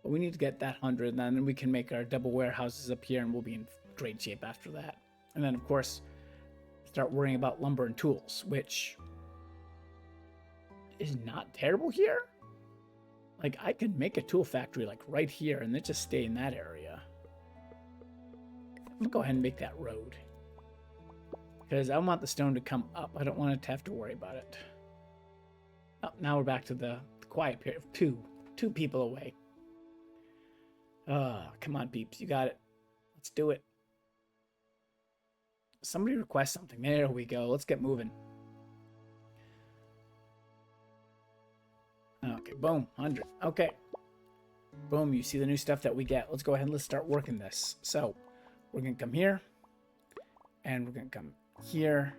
But we need to get that 100, and then we can make our double warehouses up here, and we'll be in great shape after that. And then, of course, start worrying about lumber and tools, which is not terrible here. Like, I could make a tool factory, like, right here, and then just stay in that area. I'm gonna go ahead and make that road. Because I want the stone to come up. I don't want it to have to worry about it. Oh, now we're back to the quiet period. Two people away. Come on, peeps. You got it. Let's do it. Somebody request something. There we go. Let's get moving. Okay, boom. 100. Okay. Boom. You see the new stuff that we get. Let's go ahead and let's start working this. So, we're going to come here. And we're going to come here.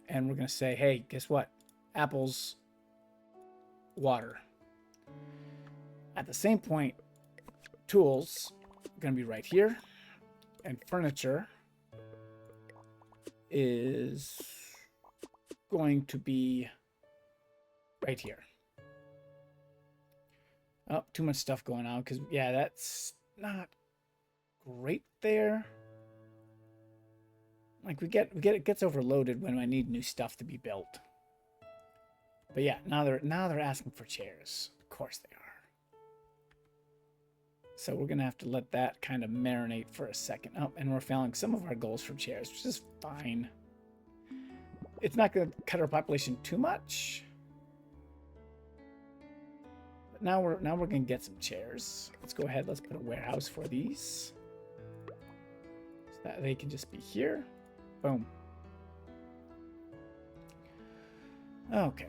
And we're going to say, hey, guess what? Apples, water. At the same point, tools are going to be right here. And furniture is going to be right here. Oh, too much stuff going on because, yeah, that's not great there. Like it gets overloaded when I need new stuff to be built. But yeah, now they're asking for chairs. Of course they are. So we're gonna have to let that kind of marinate for a second. Oh, and we're failing some of our goals for chairs, which is fine. It's not gonna cut our population too much. But now we're gonna get some chairs. Let's go ahead. Let's put a warehouse for these, so that they can just be here. Boom. Okay.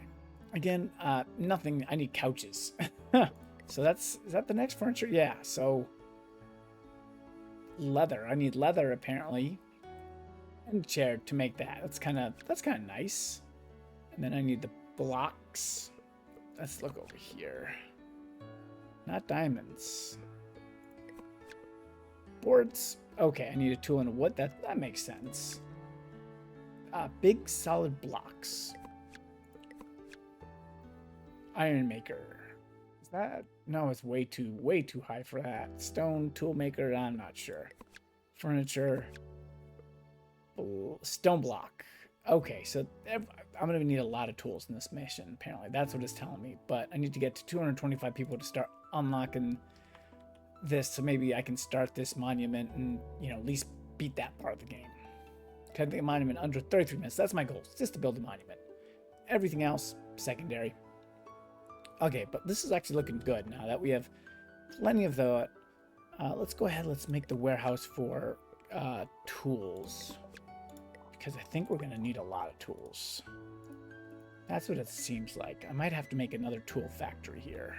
Again, nothing. I need couches. So is that the next furniture? Yeah. So leather. I need leather apparently, and a chair to make that. That's kind of nice. And then I need the blocks. Let's look over here. Not diamonds. Boards. Okay, I need a tool and a wood. That makes sense. Big solid blocks. Iron maker. Is that? No, it's way too high for that. Stone tool maker. I'm not sure. Furniture. Stone block. Okay, so I'm gonna need a lot of tools in this mission. Apparently, that's what it's telling me. But I need to get to 225 people to start unlocking this, so maybe I can start this monument and at least beat that part of the game. Can I think a monument under 33 minutes? That's my goal. Just to build a monument. Everything else secondary. Okay, but this is actually looking good now that we have plenty of the. Let's go ahead. Let's make the warehouse for tools, because I think we're gonna need a lot of tools. That's what it seems like. I might have to make another tool factory here.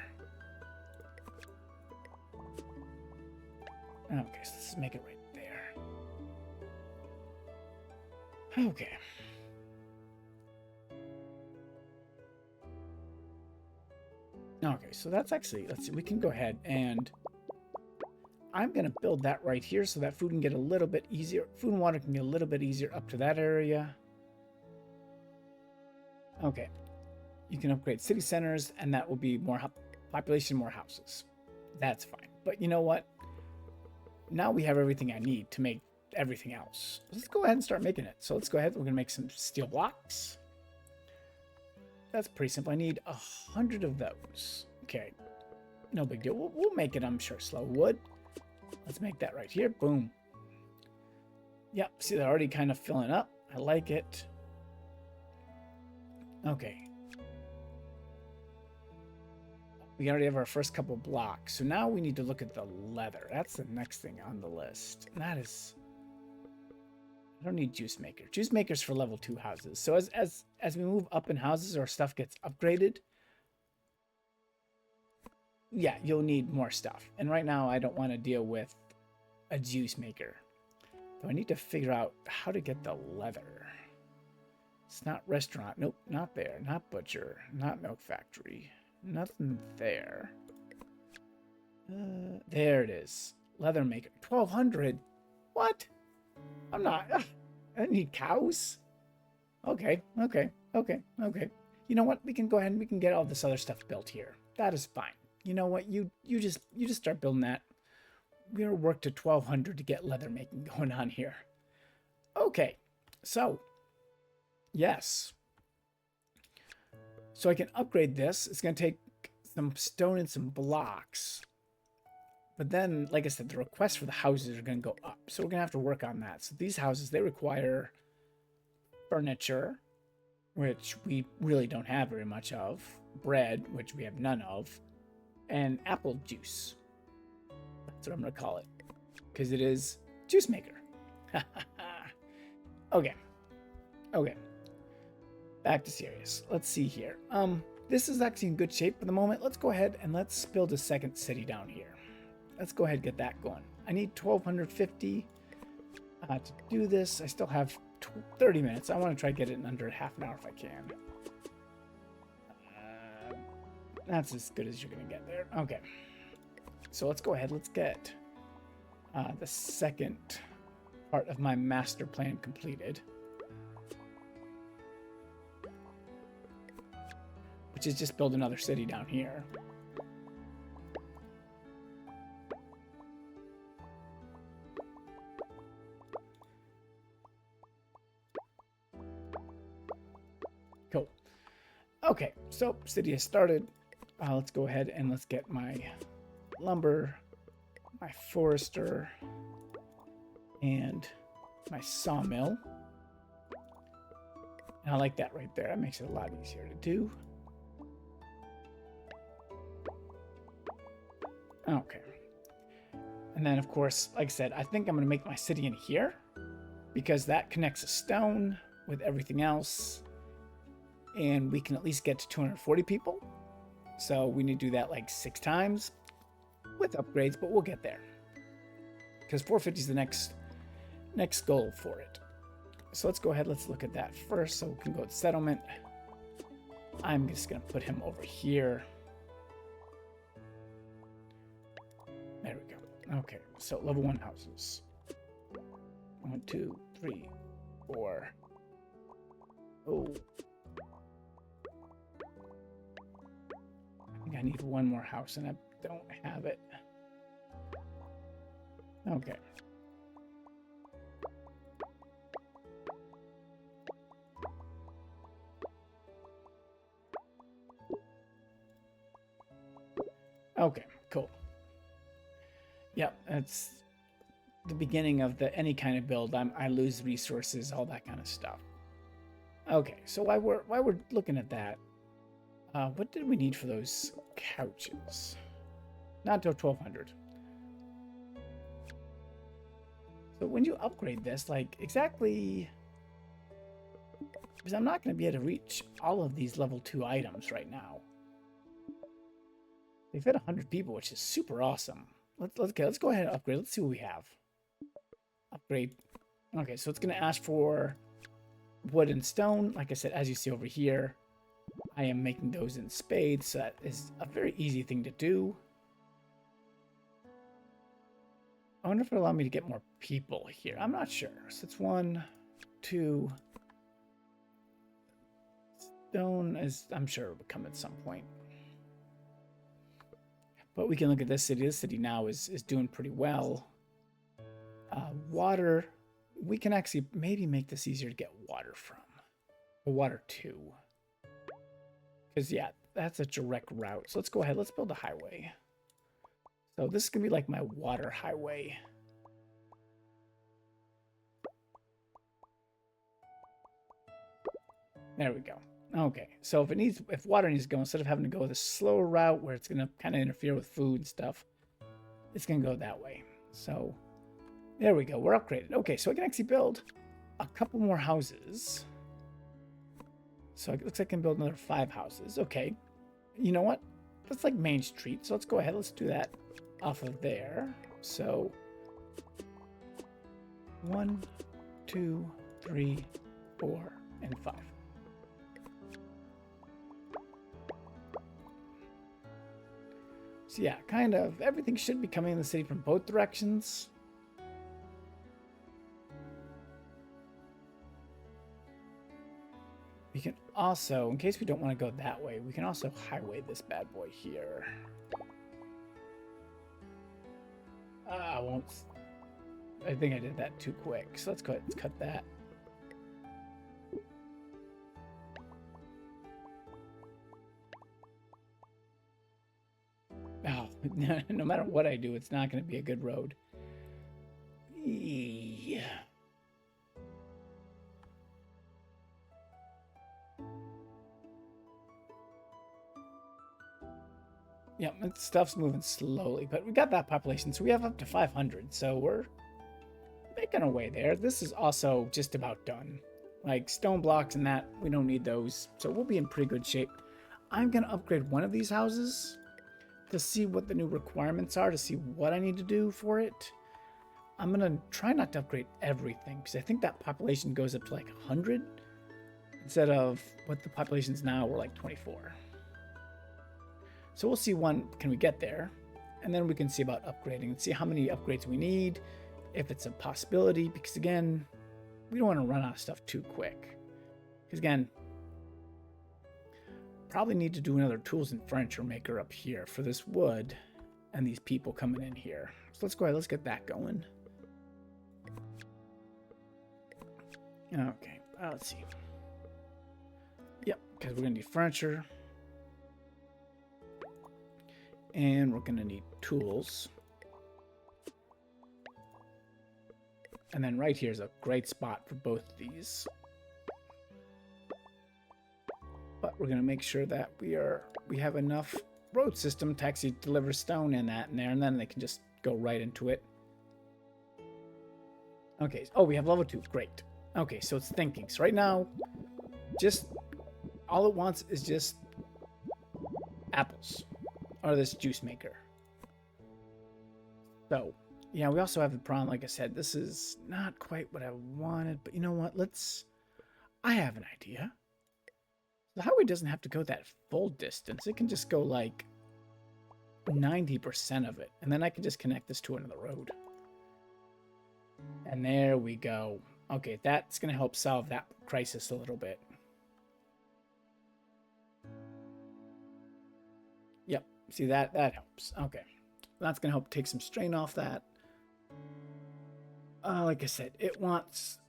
Okay, so let's make it right there. Okay. Okay, so that's actually, let's see, we can go ahead and I'm going to build that right here so that food can get a little bit easier. Food and water can get a little bit easier up to that area. Okay. You can upgrade city centers and that will be more population, more houses. That's fine. But you know what? Now we have everything I need to make everything else. Let's go ahead and start making it. So let's go ahead. We're going to make some steel blocks. That's pretty simple. I need 100 of those. Okay. No big deal. We'll make it, I'm sure. Slow wood. Let's make that right here. Boom. Yep. See, they're already kind of filling up. I like it. Okay. We already have our first couple blocks. So now we need to look at the leather. That's the next thing on the list. And that is... I don't need juice maker. Juice maker's for level 2 houses. So as we move up in houses or stuff gets upgraded, yeah, you'll need more stuff. And right now I don't want to deal with a juice maker. So I need to figure out how to get the leather. It's not restaurant. Nope, not there. Not butcher. Not milk factory. Nothing there. There it is. Leather maker. 1,200. What? I'm not. I need cows. Okay. You know what? We can go ahead and we can get all this other stuff built here. That is fine. You know what? You just start building that. We're gonna work to 1,200 to get leather making going on here. Okay. So, yes. So I can upgrade this. It's gonna take some stone and some blocks. But then, like I said, the requests for the houses are going to go up. So we're going to have to work on that. So these houses, they require furniture, which we really don't have very much of. Bread, which we have none of. And apple juice. That's what I'm going to call it. Because it is juice maker. Okay. Back to serious. Let's see here. This is actually in good shape for the moment. Let's go ahead and let's build a second city down here. Let's go ahead and get that going. I need 1,250 to do this. I still have 30 minutes. I want to try to get it in under half an hour if I can. That's as good as you're going to get there. Okay. So let's go ahead. Let's get the second part of my master plan completed. Which is just build another city down here. Cool. Okay, so city has started. Let's go ahead and let's get my lumber, my forester, and my sawmill. And I like that right there. That makes it a lot easier to do. Okay. And then, of course, like I said, I think I'm going to make my city in here because that connects a stone with everything else. And we can at least get to 240 people. So we need to do that like 6 times with upgrades, but we'll get there. Because 450 is the next goal for it. So let's go ahead, let's look at that first. So we can go to settlement. I'm just going to put him over here. There we go. Okay, so level 1 houses. 1, 2, 3, 4. Oh. I think I need one more house and I don't have it. Okay. Okay, cool. Yep, that's the beginning of any kind of build. I lose resources, all that kind of stuff. Okay, so while we're looking at that, what did we need for those couches? Not until 1,200. So when you upgrade this, like exactly, because I'm not going to be able to reach all of these level 2 items right now. They fit 100 people, which is super awesome. Let's go ahead and upgrade. Let's see what we have. Upgrade. Okay, so it's going to ask for wood and stone. Like I said, as you see over here, I am making those in spades. So that is a very easy thing to do. I wonder if it'll allow me to get more people here. I'm not sure. So it's 1, 2. Stone is, I'm sure, it will come at some point. But we can look at this city. This city now is doing pretty well. Water, we can actually maybe make this easier to get water from. Or water to. Because, yeah, that's a direct route. So let's go ahead. Let's build a highway. So this is going to be like my water highway. There we go. Okay, so if water needs to go, instead of having to go this slower route where it's going to kind of interfere with food and stuff, it's going to go that way. So there we go. We're upgraded. Okay, so I can actually build a couple more houses. So it looks like I can build another 5 houses. Okay, you know what? That's like Main Street. So let's go ahead. Let's do that off of there. So 1, 2, 3, 4, and 5. So yeah, kind of everything should be coming in the city from both directions. We can also, in case we don't want to go that way, we can also highway this bad boy here. I won't. I think I did that too quick. So let's go ahead and cut that. Oh, no matter what I do, it's not going to be a good road. Yeah. Yeah, stuff's moving slowly, but we got that population, so we have up to 500, so we're making our way there. This is also just about done. Like, stone blocks and that, we don't need those, so we'll be in pretty good shape. I'm going to upgrade one of these houses to see what the new requirements are, to see what I need to do for it. I'm going to try not to upgrade everything, because I think that population goes up to like 100, instead of what the population's now, we're like 24. So we'll see can we get there, and then we can see about upgrading and see how many upgrades we need, if it's a possibility, because again, we don't want to run out of stuff too quick. Because again, probably need to do another tools and furniture maker up here for this wood and these people coming in here. So let's go ahead, let's get that going. Okay, let's see. Yep, because we're going to need furniture. And we're going to need tools. And then right here is a great spot for both of these. But we're going to make sure that we have enough road system to actually deliver stone in that in there, and then they can just go right into it. Okay. Oh, we have level 2. Great. Okay, so it's thinking. So right now, just all it wants is just apples. Or this juice maker. So, yeah, we also have the problem, like I said, this is not quite what I wanted, but you know what, I have an idea. The highway doesn't have to go that full distance, it can just go like 90% of it, and then I can just connect this to another road. And there we go. Okay, that's going to help solve that crisis a little bit. Yep. See, that helps. Okay. That's going to help take some strain off that. Like I said, it wants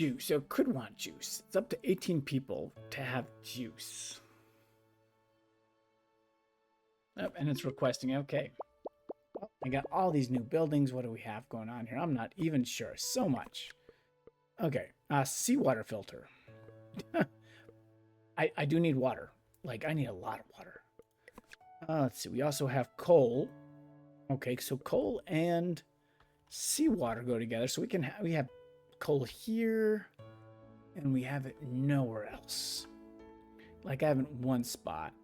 juice. It could want juice. It's up to 18 people to have juice. Oh, and it's requesting. Okay. Well, I got all these new buildings. What do we have going on here? I'm not even sure. So much. Okay. Seawater filter. I do need water. Like, I need a lot of water. Let's see. We also have coal. Okay, so coal and seawater go together. So we have coal here, and we have it nowhere else. Like I have it in one spot.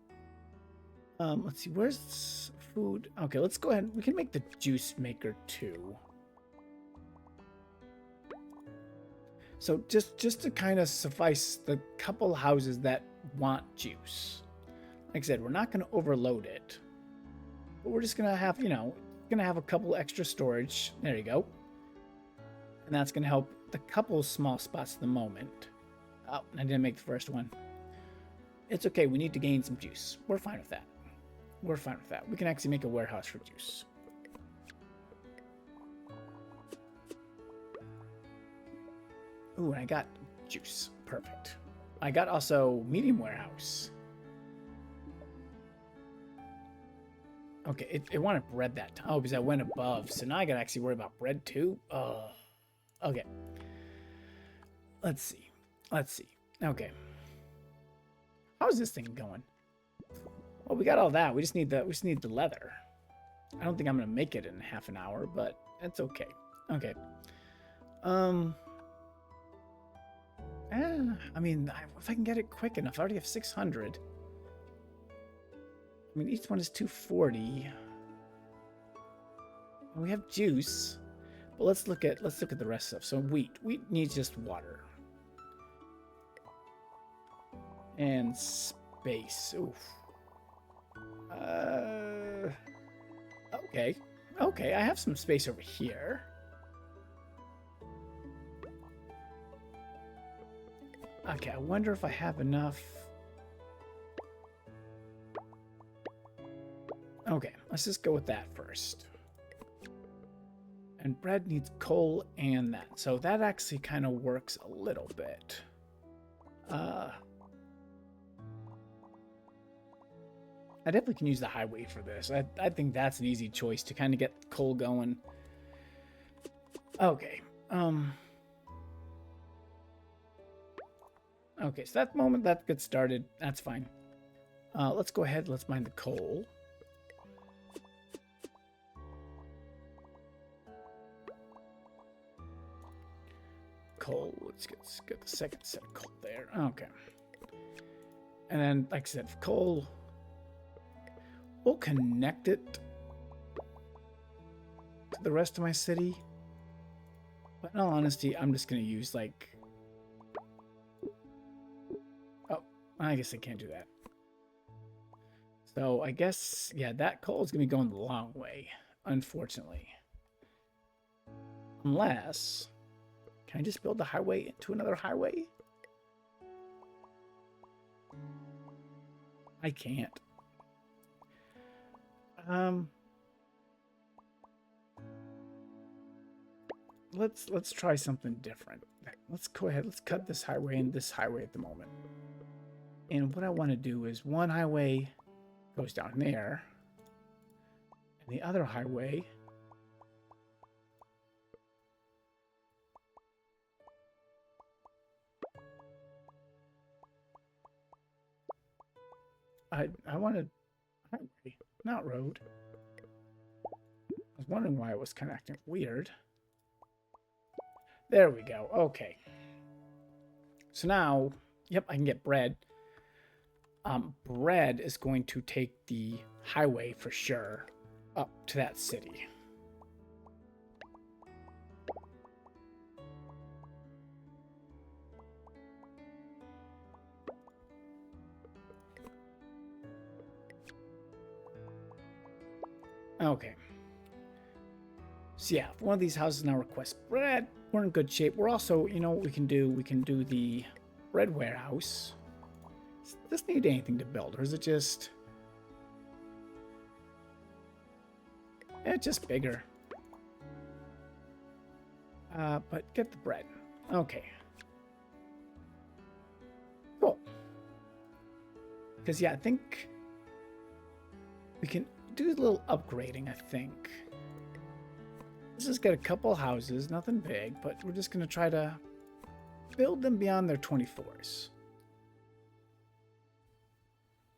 Let's see. Where's food? Okay, let's go ahead. We can make the juice maker too. So just to kind of suffice the couple houses that want juice. Like I said, we're not going to overload it, but we're just going to have, a couple extra storage. There you go. And that's going to help the couple small spots at the moment. Oh, I didn't make the first one. It's okay. We need to gain some juice. We're fine with that. We're fine with that. We can actually make a warehouse for juice. Ooh, and I got juice. Perfect. I got also medium warehouse. Okay, it wanted bread that time. Oh, because I went above. So now I gotta actually worry about bread too. Okay. Let's see. Okay. How's this thing going? Well, we got all that. We just need the leather. I don't think I'm gonna make it in half an hour, but it's okay. Okay. I mean, if I can get it quick enough, I already have 600. I mean, each one is 240. And we have juice, but let's look at the rest of stuff. So wheat needs just water and space. Oof. Okay. Okay, I have some space over here. Okay, I wonder if I have enough. Okay, let's just go with that first. And bread needs coal and that. So that actually kind of works a little bit. I definitely can use the highway for this. I think that's an easy choice to kind of get coal going. Okay. Okay, so that moment that gets started, that's fine. Let's go ahead, let's mine the coal. Coal, let's get the second set of coal there. Okay. And then, like I said, for coal, we'll connect it to the rest of my city. But in all honesty, I'm just going to use, like... Oh, I guess I can't do that. So, I guess, yeah, that coal is going to be going the long way, unfortunately. Unless... Can I just build the highway into another highway? I can't. Let's try something different. Let's go ahead. Let's cut this highway and this highway at the moment. And what I want to do is one highway goes down there, and the other highway I wanted highway, not road. I was wondering why it was kind of acting weird. There we go. Okay. So now, yep, I can get bread. Bread is going to take the highway for sure up to that city. Okay. So yeah, if one of these houses now requests bread, we're in good shape. We're also, you know what we can do? We can do the bread warehouse. Does this need anything to build, or is it just... Yeah, just bigger. But get the bread. Okay. Cool. Because, yeah, I think we can do a little upgrading, I think. Let's just get a couple houses, nothing big, but we're just going to try to build them beyond their 24s.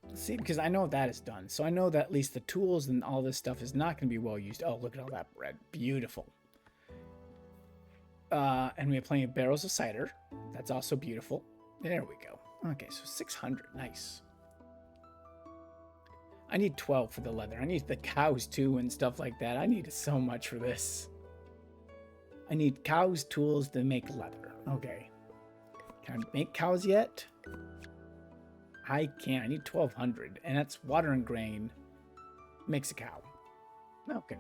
Let's see, because I know that is done. So I know that at least the tools and all this stuff is not going to be well used. Oh, look at all that bread. Beautiful. And we have plenty of barrels of cider. That's also beautiful. There we go. Okay, so 600. Nice. I need 12 for the leather. I need the cows too and stuff like that. I need so much for this. I need cows' tools to make leather. Okay. Can I make cows yet? I can't. I need 1,200. And that's water and grain. Makes a cow. Okay.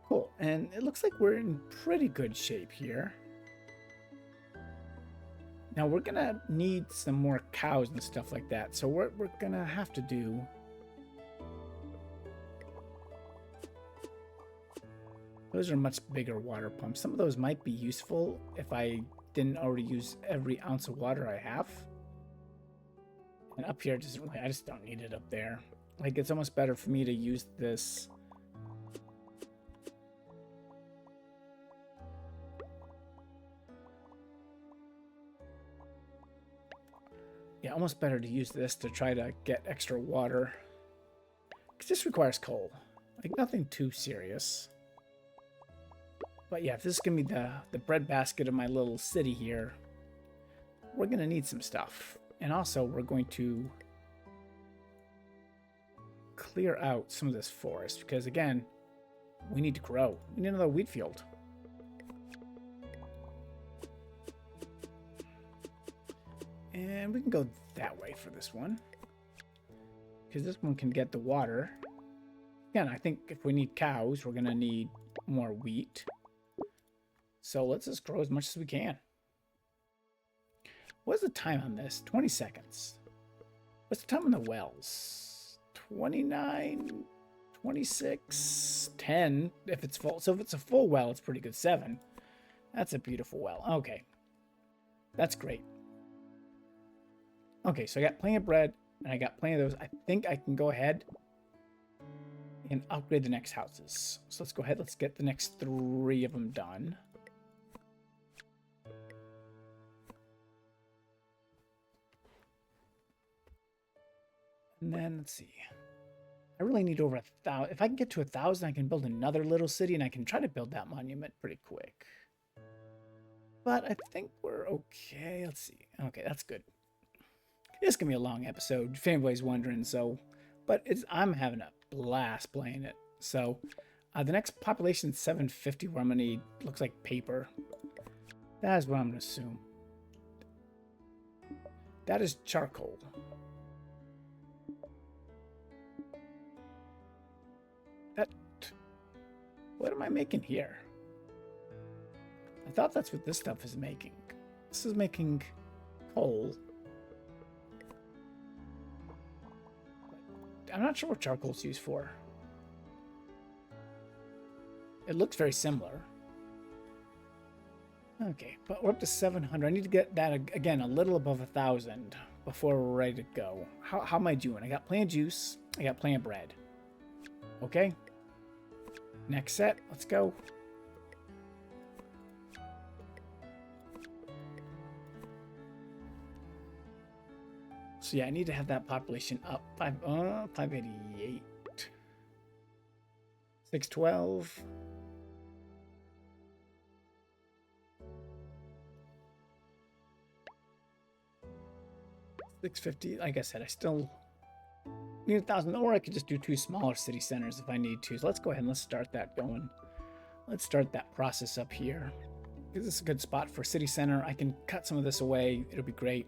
Cool. And it looks like we're in pretty good shape here. Now we're going to need some more cows and stuff like that. So what we're going to have to do... Those are much bigger water pumps. Some of those might be useful if I didn't already use every ounce of water I have. And up here, just really, I just don't need it up there. Like, it's almost better for me to use this... Yeah, almost better to use this to try to get extra water. Because this requires coal. Like, nothing too serious. But yeah, if this is going to be the breadbasket of my little city here, we're going to need some stuff. And also, we're going to clear out some of this forest. Because, again, we need to grow. We need another wheat field. And we can go that way for this one. Because this one can get the water. again, I think if we need cows, we're going to need more wheat. So let's just grow as much as we can. What's the time on this? 20 seconds. What's the time on the wells? 29, 26, 10 if it's full. So if it's a full well, it's pretty good. 7. That's a beautiful well. Okay. That's great. Okay, so I got plenty of bread, and I got plenty of those. I think I can go ahead and upgrade the next houses. So let's go ahead. Let's get the next 3 of them done. And then, let's see. I really need over 1,000. If I can get to 1,000, I can build another little city, and I can try to build that monument pretty quick. But I think we're okay. Let's see. Okay, that's good. It's going to be a long episode, if anybody's wondering. So, but I'm having a blast playing it. So, the next population is 750, where I'm going to need, looks like paper. That is what I'm going to assume. That is charcoal. What am I making here? I thought that's what this stuff is making. This is making coal. I'm not sure what charcoal's used for. It looks very similar. Okay, but we're up to 700. I need to get that, again, a little above 1,000 before we're ready to go. How am I doing? I got plenty of juice. I got plenty of bread. Okay. Next set. Let's go. So yeah, I need to have that population up. 588. 612. 650. Like I said, I still need 1,000, or I could just do 2 smaller city centers if I need to. So let's go ahead and let's start that going. Let's start that process up here. This is a good spot for city center. I can cut some of this away. It'll be great.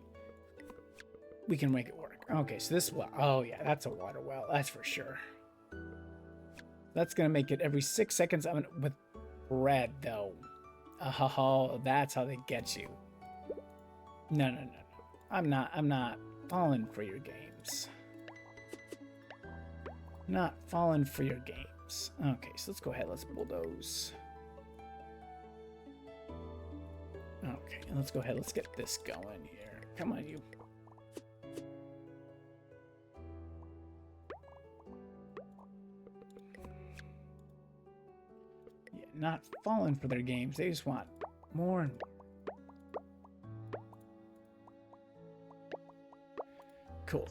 We can make it work. Okay, so this well. Oh yeah, that's a water well. That's for sure. That's gonna make it every 6 seconds. I'm gonna, with bread though. Oh, that's how they get you. No. I'm not falling for your games. Not falling for your games. Okay, so let's go ahead. Let's bulldoze. Okay, and let's go ahead. Let's get this going here. Come on, you. Yeah, not falling for their games. They just want more and more. Cool.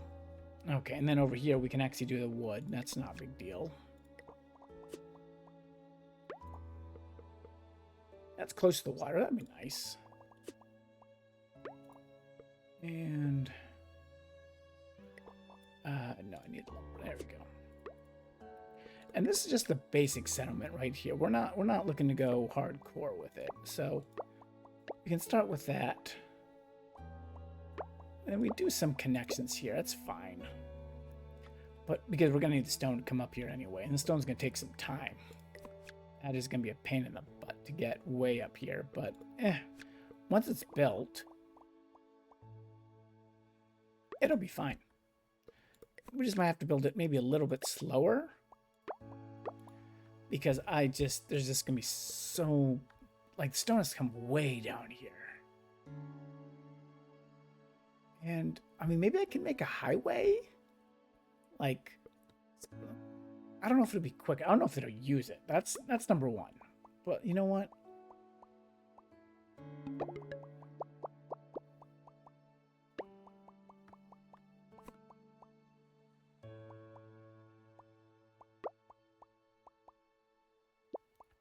Okay, and then over here we can actually do the wood. That's not a big deal. That's close to the water. That'd be nice. And no, I need lumber. There we go. And this is just the basic settlement right here. We're not looking to go hardcore with it. So we can start with that. And we do some connections here. That's fine. But because we're going to need the stone to come up here anyway. And the stone's going to take some time. That is going to be a pain in the butt to get way up here. But once it's built, it'll be fine. We just might have to build it maybe a little bit slower. Because there's just going to be so... Like, the stone has to come way down here. And, I mean, maybe I can make a highway? Like, I don't know if it'll be quick. I don't know if it'll use it. That's number one. But you know what?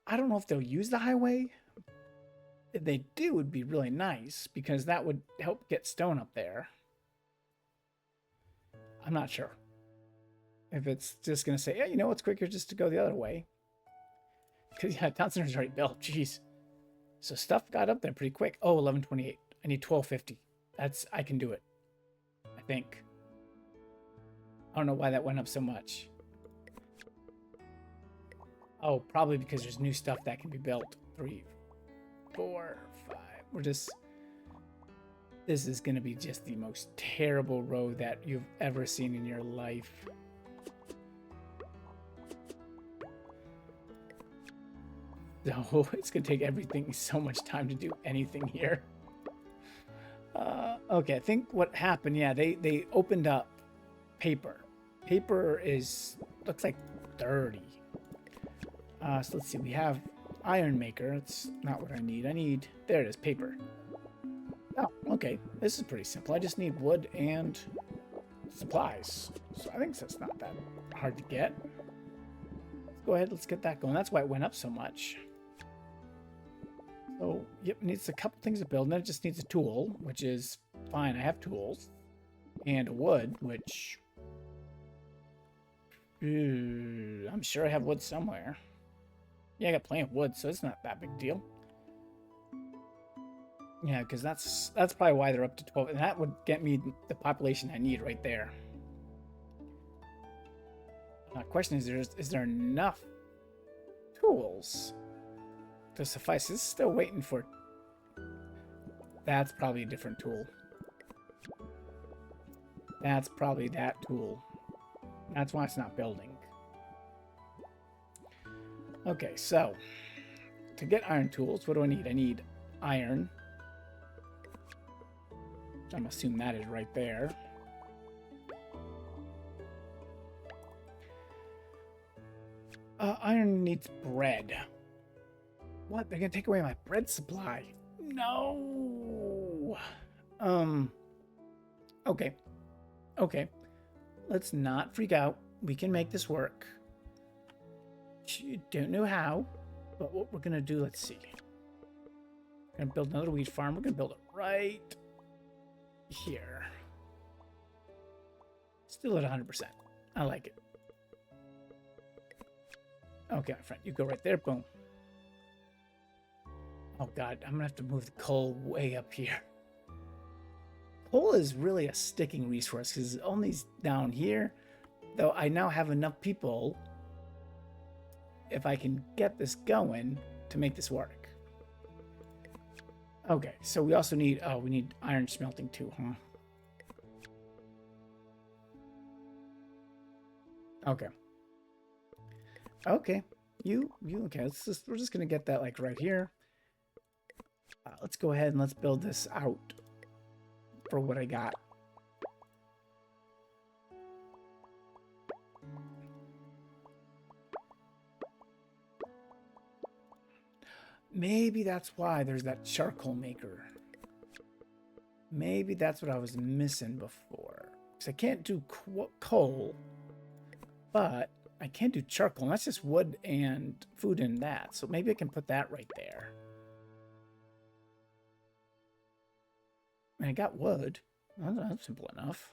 I don't know if they'll use the highway. If they do, it would be really nice, because that would help get stone up there. I'm not sure. If it's just going to say, yeah, you know what's quicker just to go the other way. Because, yeah, town center's already built. Jeez. So stuff got up there pretty quick. Oh, 1128. I need 1250. I can do it. I think. I don't know why that went up so much. Oh, probably because there's new stuff that can be built. 3, 4, 5. This is going to be just the most terrible road that you've ever seen in your life. No, it's going to take everything so much time to do anything here. Okay, I think what happened, yeah, they opened up paper. Paper looks like 30. So let's see, we have iron maker. That's not what I need. There it is, paper. Oh, okay, this is pretty simple. I just need wood and supplies. So I think that's not that hard to get. Let's go ahead, let's get that going. That's why it went up so much. So, yep, needs a couple things to build, and then it just needs a tool, which is fine. I have tools. And wood, which... I'm sure I have wood somewhere. Yeah, I got plenty of wood, so it's not that big deal. Yeah, because that's probably why they're up to 12, and that would get me the population I need right there. The question is there enough tools to suffice? This is still waiting for... That's probably a different tool. That's probably that tool. That's why it's not building. Okay, so to get iron tools, what do I need? I need iron. I'm assuming that is right there. Iron needs bread. What? They're gonna take away my bread supply? No. Okay. Okay. Let's not freak out. We can make this work. Don't know how, but what we're gonna do, let's see. We're gonna build another wheat farm. We're gonna build it right here. Still at 100%. I like it. Okay, my friend, you go right there. Boom. Oh god, I'm gonna have to move the coal way up here. Coal is really a sticking resource because it's only down here. Though I now have enough people, if I can get this going, to make this work. Okay, so we also need, we need iron smelting too, huh? Okay. Okay, okay, we're just gonna get that like right here. Let's go ahead and let's build this out for what I got. Maybe that's why there's that charcoal maker. Maybe that's what I was missing before. Because I can't do coal, but I can do charcoal. And that's just wood and food in that. So maybe I can put that right there. And I got wood. Well, that's simple enough.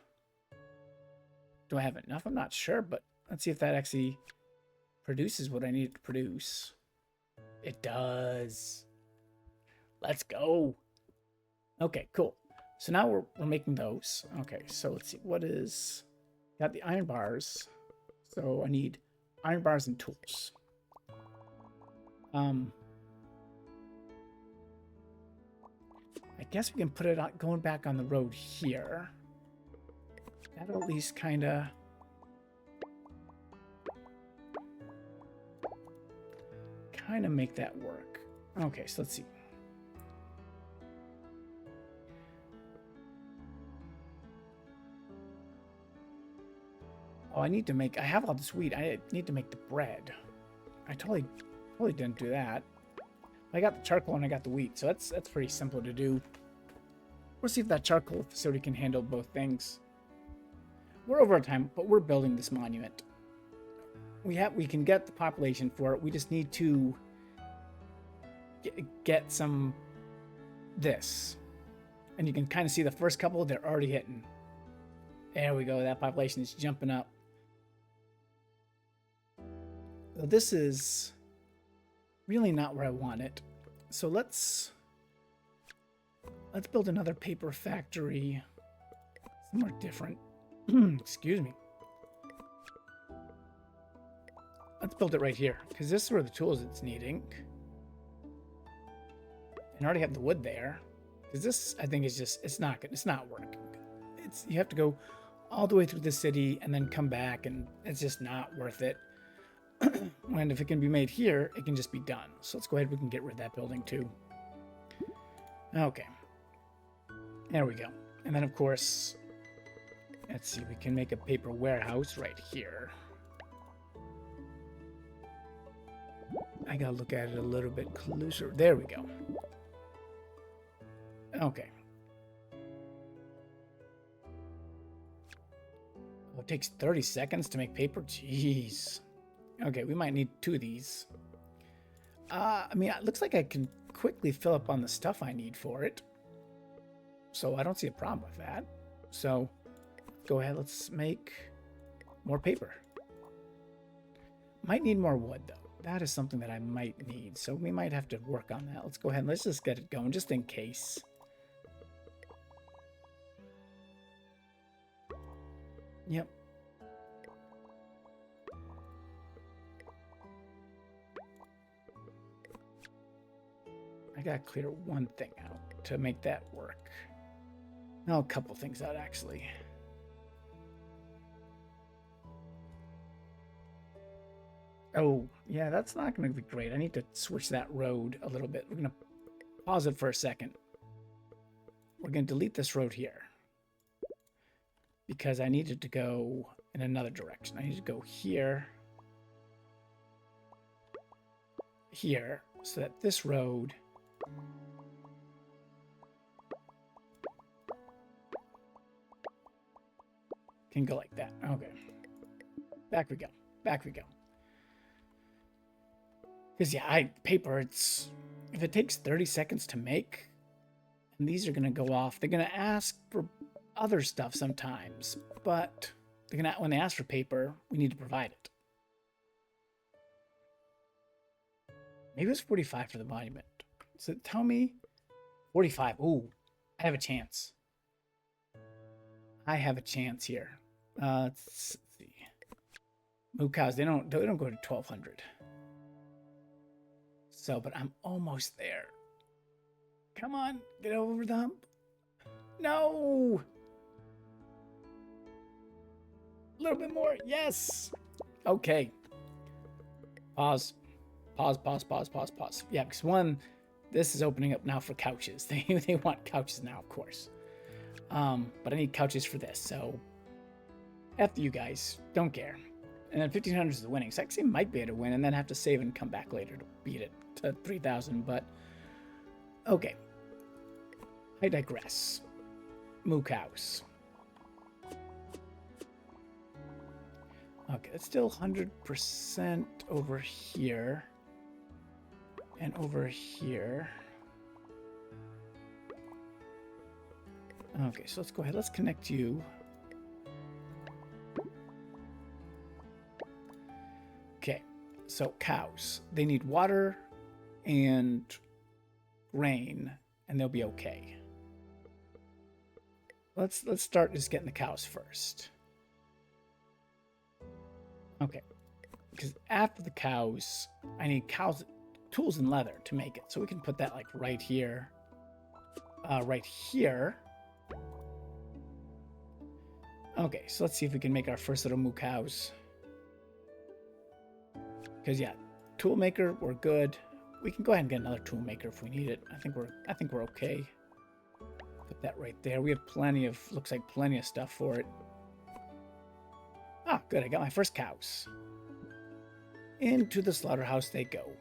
Do I have enough? I'm not sure, but let's see if that actually produces what I need it to produce. It does. Let's go. Okay, cool. So now we're making those. Okay, so let's see. What is... Got the iron bars. So I need iron bars and tools. I guess we can put it on, going back on the road here. That'll at least kind of... make that work. Okay, so let's see. Oh, I need to make... I have all this wheat. I need to make the bread. I totally didn't do that. I got the charcoal and I got the wheat, so that's pretty simple to do. We'll see if that charcoal facility can handle both things. We're over time, but we're building this monument. We can get the population for it. We just need to get some this. And you can kind of see the first couple, they're already hitting. There we go. That population is jumping up. Well, this is really not where I want it. So let's build another paper factory somewhere different. Excuse me. Let's build it right here, because this is where the tools it's needing. And I already have the wood there. Because this, I think, is just, it's not good. It's not working. You have to go all the way through the city and then come back, and it's just not worth it. And if it can be made here, it can just be done. So let's go ahead, we can get rid of that building too. Okay. There we go. And then, of course, let's see, we can make a paper warehouse right here. I gotta look at it a little bit closer. There we go. Okay. Oh, it takes 30 seconds to make paper? Jeez. Okay, we might need 2 of these. I mean, it looks like I can quickly fill up on the stuff I need for it. So I don't see a problem with that. So go ahead, let's make more paper. Might need more wood, though. That is something that I might need. So we might have to work on that. Let's go ahead and let's just get it going, just in case. Yep. I gotta clear one thing out to make that work. No, a couple things out, actually. Oh, yeah, that's not going to be great. I need to switch that road a little bit. We're going to pause it for a second. We're going to delete this road here, because I needed to go in another direction. I need to go here, here, so that this road can go like that. Okay. Back we go. Back we go. Because, yeah, paper, if it takes 30 seconds to make, and these are going to go off, they're going to ask for other stuff sometimes, but when they ask for paper, we need to provide it. Maybe it was 45 for the monument. So tell me 45. Ooh, I have a chance. I have a chance here. Let's see. Moo cows, they don't go to 1,200. So, but I'm almost there. Come on, get over the hump. No! A little bit more. Yes! Okay. Pause. Pause, pause, pause, pause, pause. Yeah, because one, this is opening up now for couches. They want couches now, of course. But I need couches for this, so F you guys. Don't care. And then 1,500 is the winning. So I actually might be able to win and then have to save and come back later to beat it to 3,000, but okay. I digress. Moo cows. Okay, it's still 100% over here. And over here. Okay, so let's go ahead. Let's connect you. Okay, so cows. They need water and grain, and they'll be okay. Let's start just getting the cows first. Okay, because after the cows, I need cows, tools and leather to make it. So we can put that like right here, right here. Okay, so let's see if we can make our first little moo cows. Because yeah, tool maker, we're good. We can go ahead and get another tool maker if we need it. I think we're okay. Put that right there. We have plenty of, looks like plenty of stuff for it. Ah, good. I got my first cows. Into the slaughterhouse they go.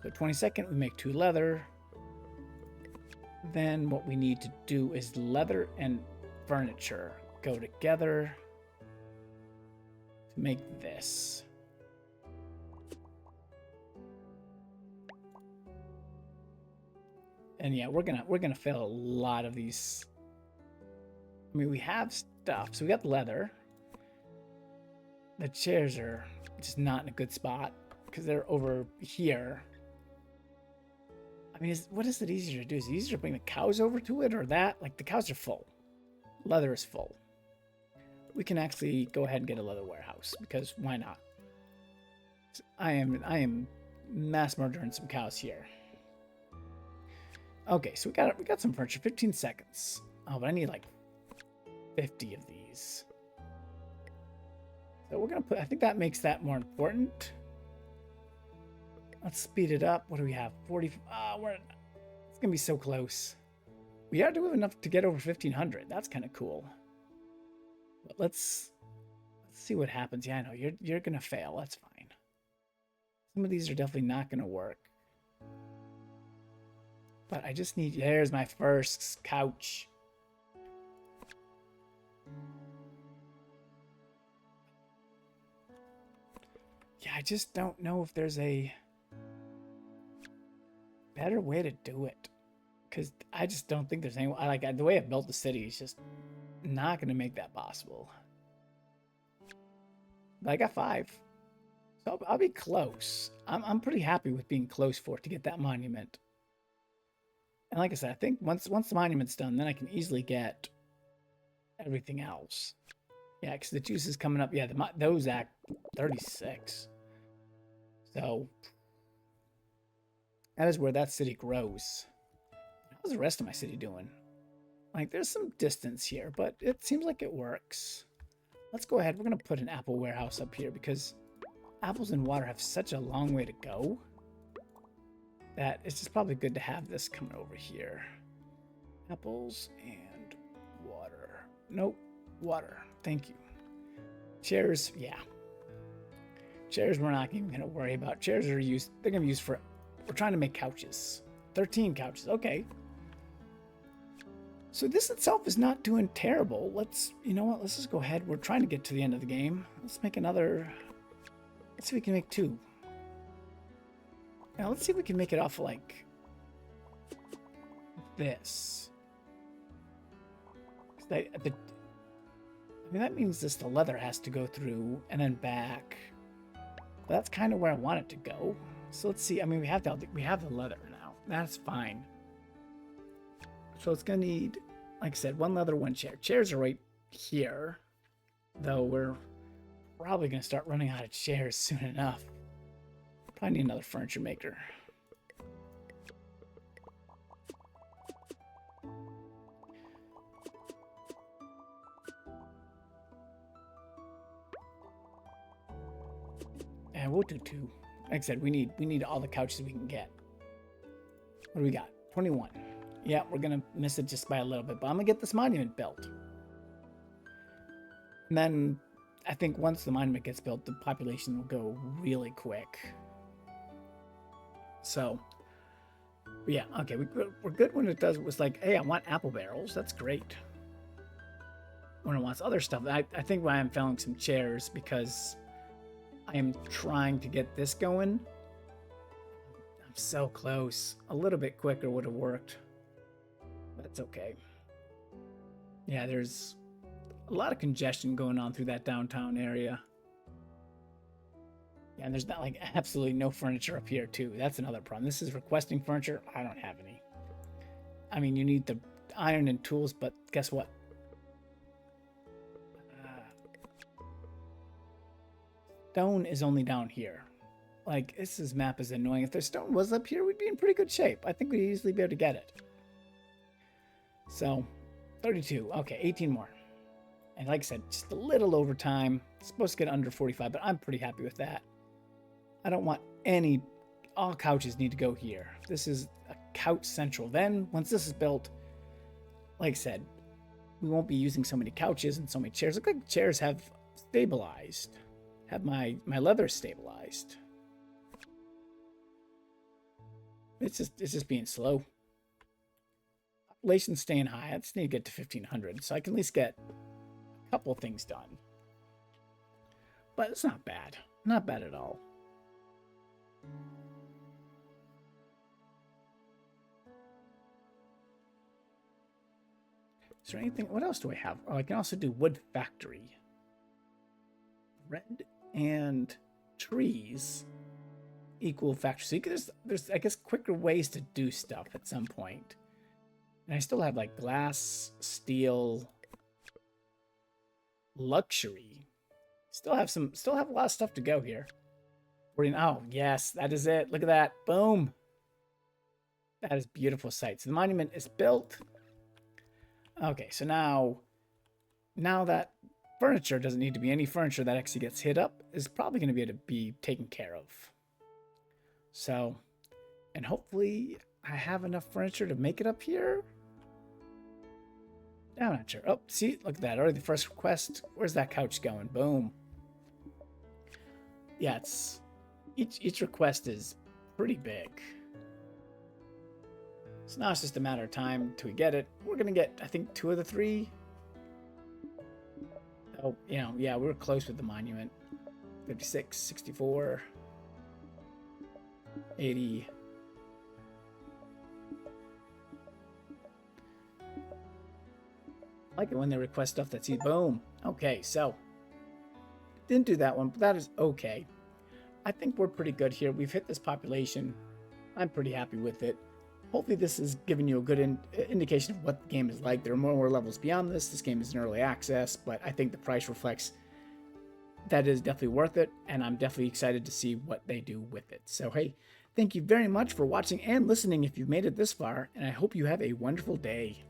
So 22nd, we make 2 leather. Then what we need to do is leather and furniture go together to make this. And yeah, we're gonna fail a lot of these. I mean, we have stuff, so we got the leather. The chairs are just not in a good spot because they're over here. I mean, what is it easier to do? Is it easier to bring the cows over to it or that? Like, the cows are full. Leather is full. We can actually go ahead and get a leather warehouse because why not? I am mass murdering some cows here. Okay, so we got some furniture. 15 seconds. Oh, but I need like 50 of these. So we're gonna put. I think that makes that more important. Let's speed it up. What do we have? 40. It's gonna be so close. We are doing enough to get over 1500. That's kind of cool. But let's see what happens. Yeah, I know you're gonna fail. That's fine. Some of these are definitely not gonna work. But I just need. There's my first couch. Yeah, I just don't know if there's a better way to do it. Because I just don't think there's any. Like the way I built the city is just not going to make that possible. But I got 5. So I'll be close. I'm pretty happy with being close for it to get that monument. And like I said, I think once the monument's done, then I can easily get everything else. Yeah, because the juice is coming up. Yeah, those act 36. So that is where that city grows. How's the rest of my city doing? Like, there's some distance here, but it seems like it works. Let's go ahead. We're going to put an apple warehouse up here because apples and water have such a long way to go that it's just probably good to have this coming over here. Apples and water. Nope. Water. Thank you. Chairs. Yeah. Chairs we're not even going to worry about. Chairs are used. They're going to be used for... We're trying to make couches. 13 couches. Okay. So this itself is not doing terrible. You know what? Let's just go ahead. We're trying to get to the end of the game. Let's make another... Let's see if we can make 2. Now, let's see if we can make it off like this. I mean, that means the leather has to go through and then back. But that's kind of where I want it to go. So let's see. I mean, we have the leather now. That's fine. So it's going to need, like I said, 1 leather, 1 chair. Chairs are right here. Though we're probably going to start running out of chairs soon enough. Probably need another furniture maker. And we'll do 2. Like I said, we need all the couches we can get. What do we got? 21. Yeah, we're gonna miss it just by a little bit, but I'm gonna get this monument built. And then I think once the monument gets built, the population will go really quick. So, yeah, okay, we're good when it does. It was like, hey, I want apple barrels. That's great. When it wants other stuff, I think why I'm failing some chairs because I am trying to get this going. I'm so close. A little bit quicker would have worked. That's okay. Yeah, there's a lot of congestion going on through that downtown area. Yeah, and there's not like absolutely no furniture up here too. That's another problem. This is requesting furniture. I don't have any. I mean, you need the iron and tools, but guess what? Stone is only down here. Like, this map is annoying. If the stone was up here, we'd be in pretty good shape. I think we'd easily be able to get it. So, 32. Okay, 18 more. And like I said, just a little overtime. It's supposed to get under 45, but I'm pretty happy with that. I don't want any... All couches need to go here. This is a couch central. Then, once this is built, like I said, we won't be using so many couches and so many chairs. Look like the chairs have stabilized. Have my leather stabilized. It's just being slow. Population's staying high. I just need to get to 1500 so I can at least get a couple things done. But it's not bad. Not bad at all. Is there anything? What else do I have? Oh, I can also do wood factory. Red and trees equal factory. So you can, there's I guess quicker ways to do stuff at some point. And I still have like glass, steel, luxury. Still have a lot of stuff to go here. Oh, yes, that is it. Look at that. Boom. That is beautiful sight. So the monument is built. Okay, so now that furniture doesn't need to be any furniture that actually gets hit up is probably going to be able to be taken care of. So, and hopefully I have enough furniture to make it up here. I'm not sure. Oh, see, look at that. Already the first request. Where's that couch going? Boom. Yeah, it's each request is pretty big. So now it's just a matter of time till we get it. We're gonna get, I think, 2 of the 3. Oh, yeah, we're close with the monument. 56, 64, 80. I like it when they request stuff that's easy. Boom. Okay, so didn't do that one, but that is okay. I think we're pretty good here. We've hit this population. I'm pretty happy with it. Hopefully this is giving you a good indication of what the game is like. There are more levels beyond this. This game is in early access, but I think the price reflects that is definitely worth it, and I'm definitely excited to see what they do with it. So hey, thank you very much for watching and listening if you've made it this far, and I hope you have a wonderful day.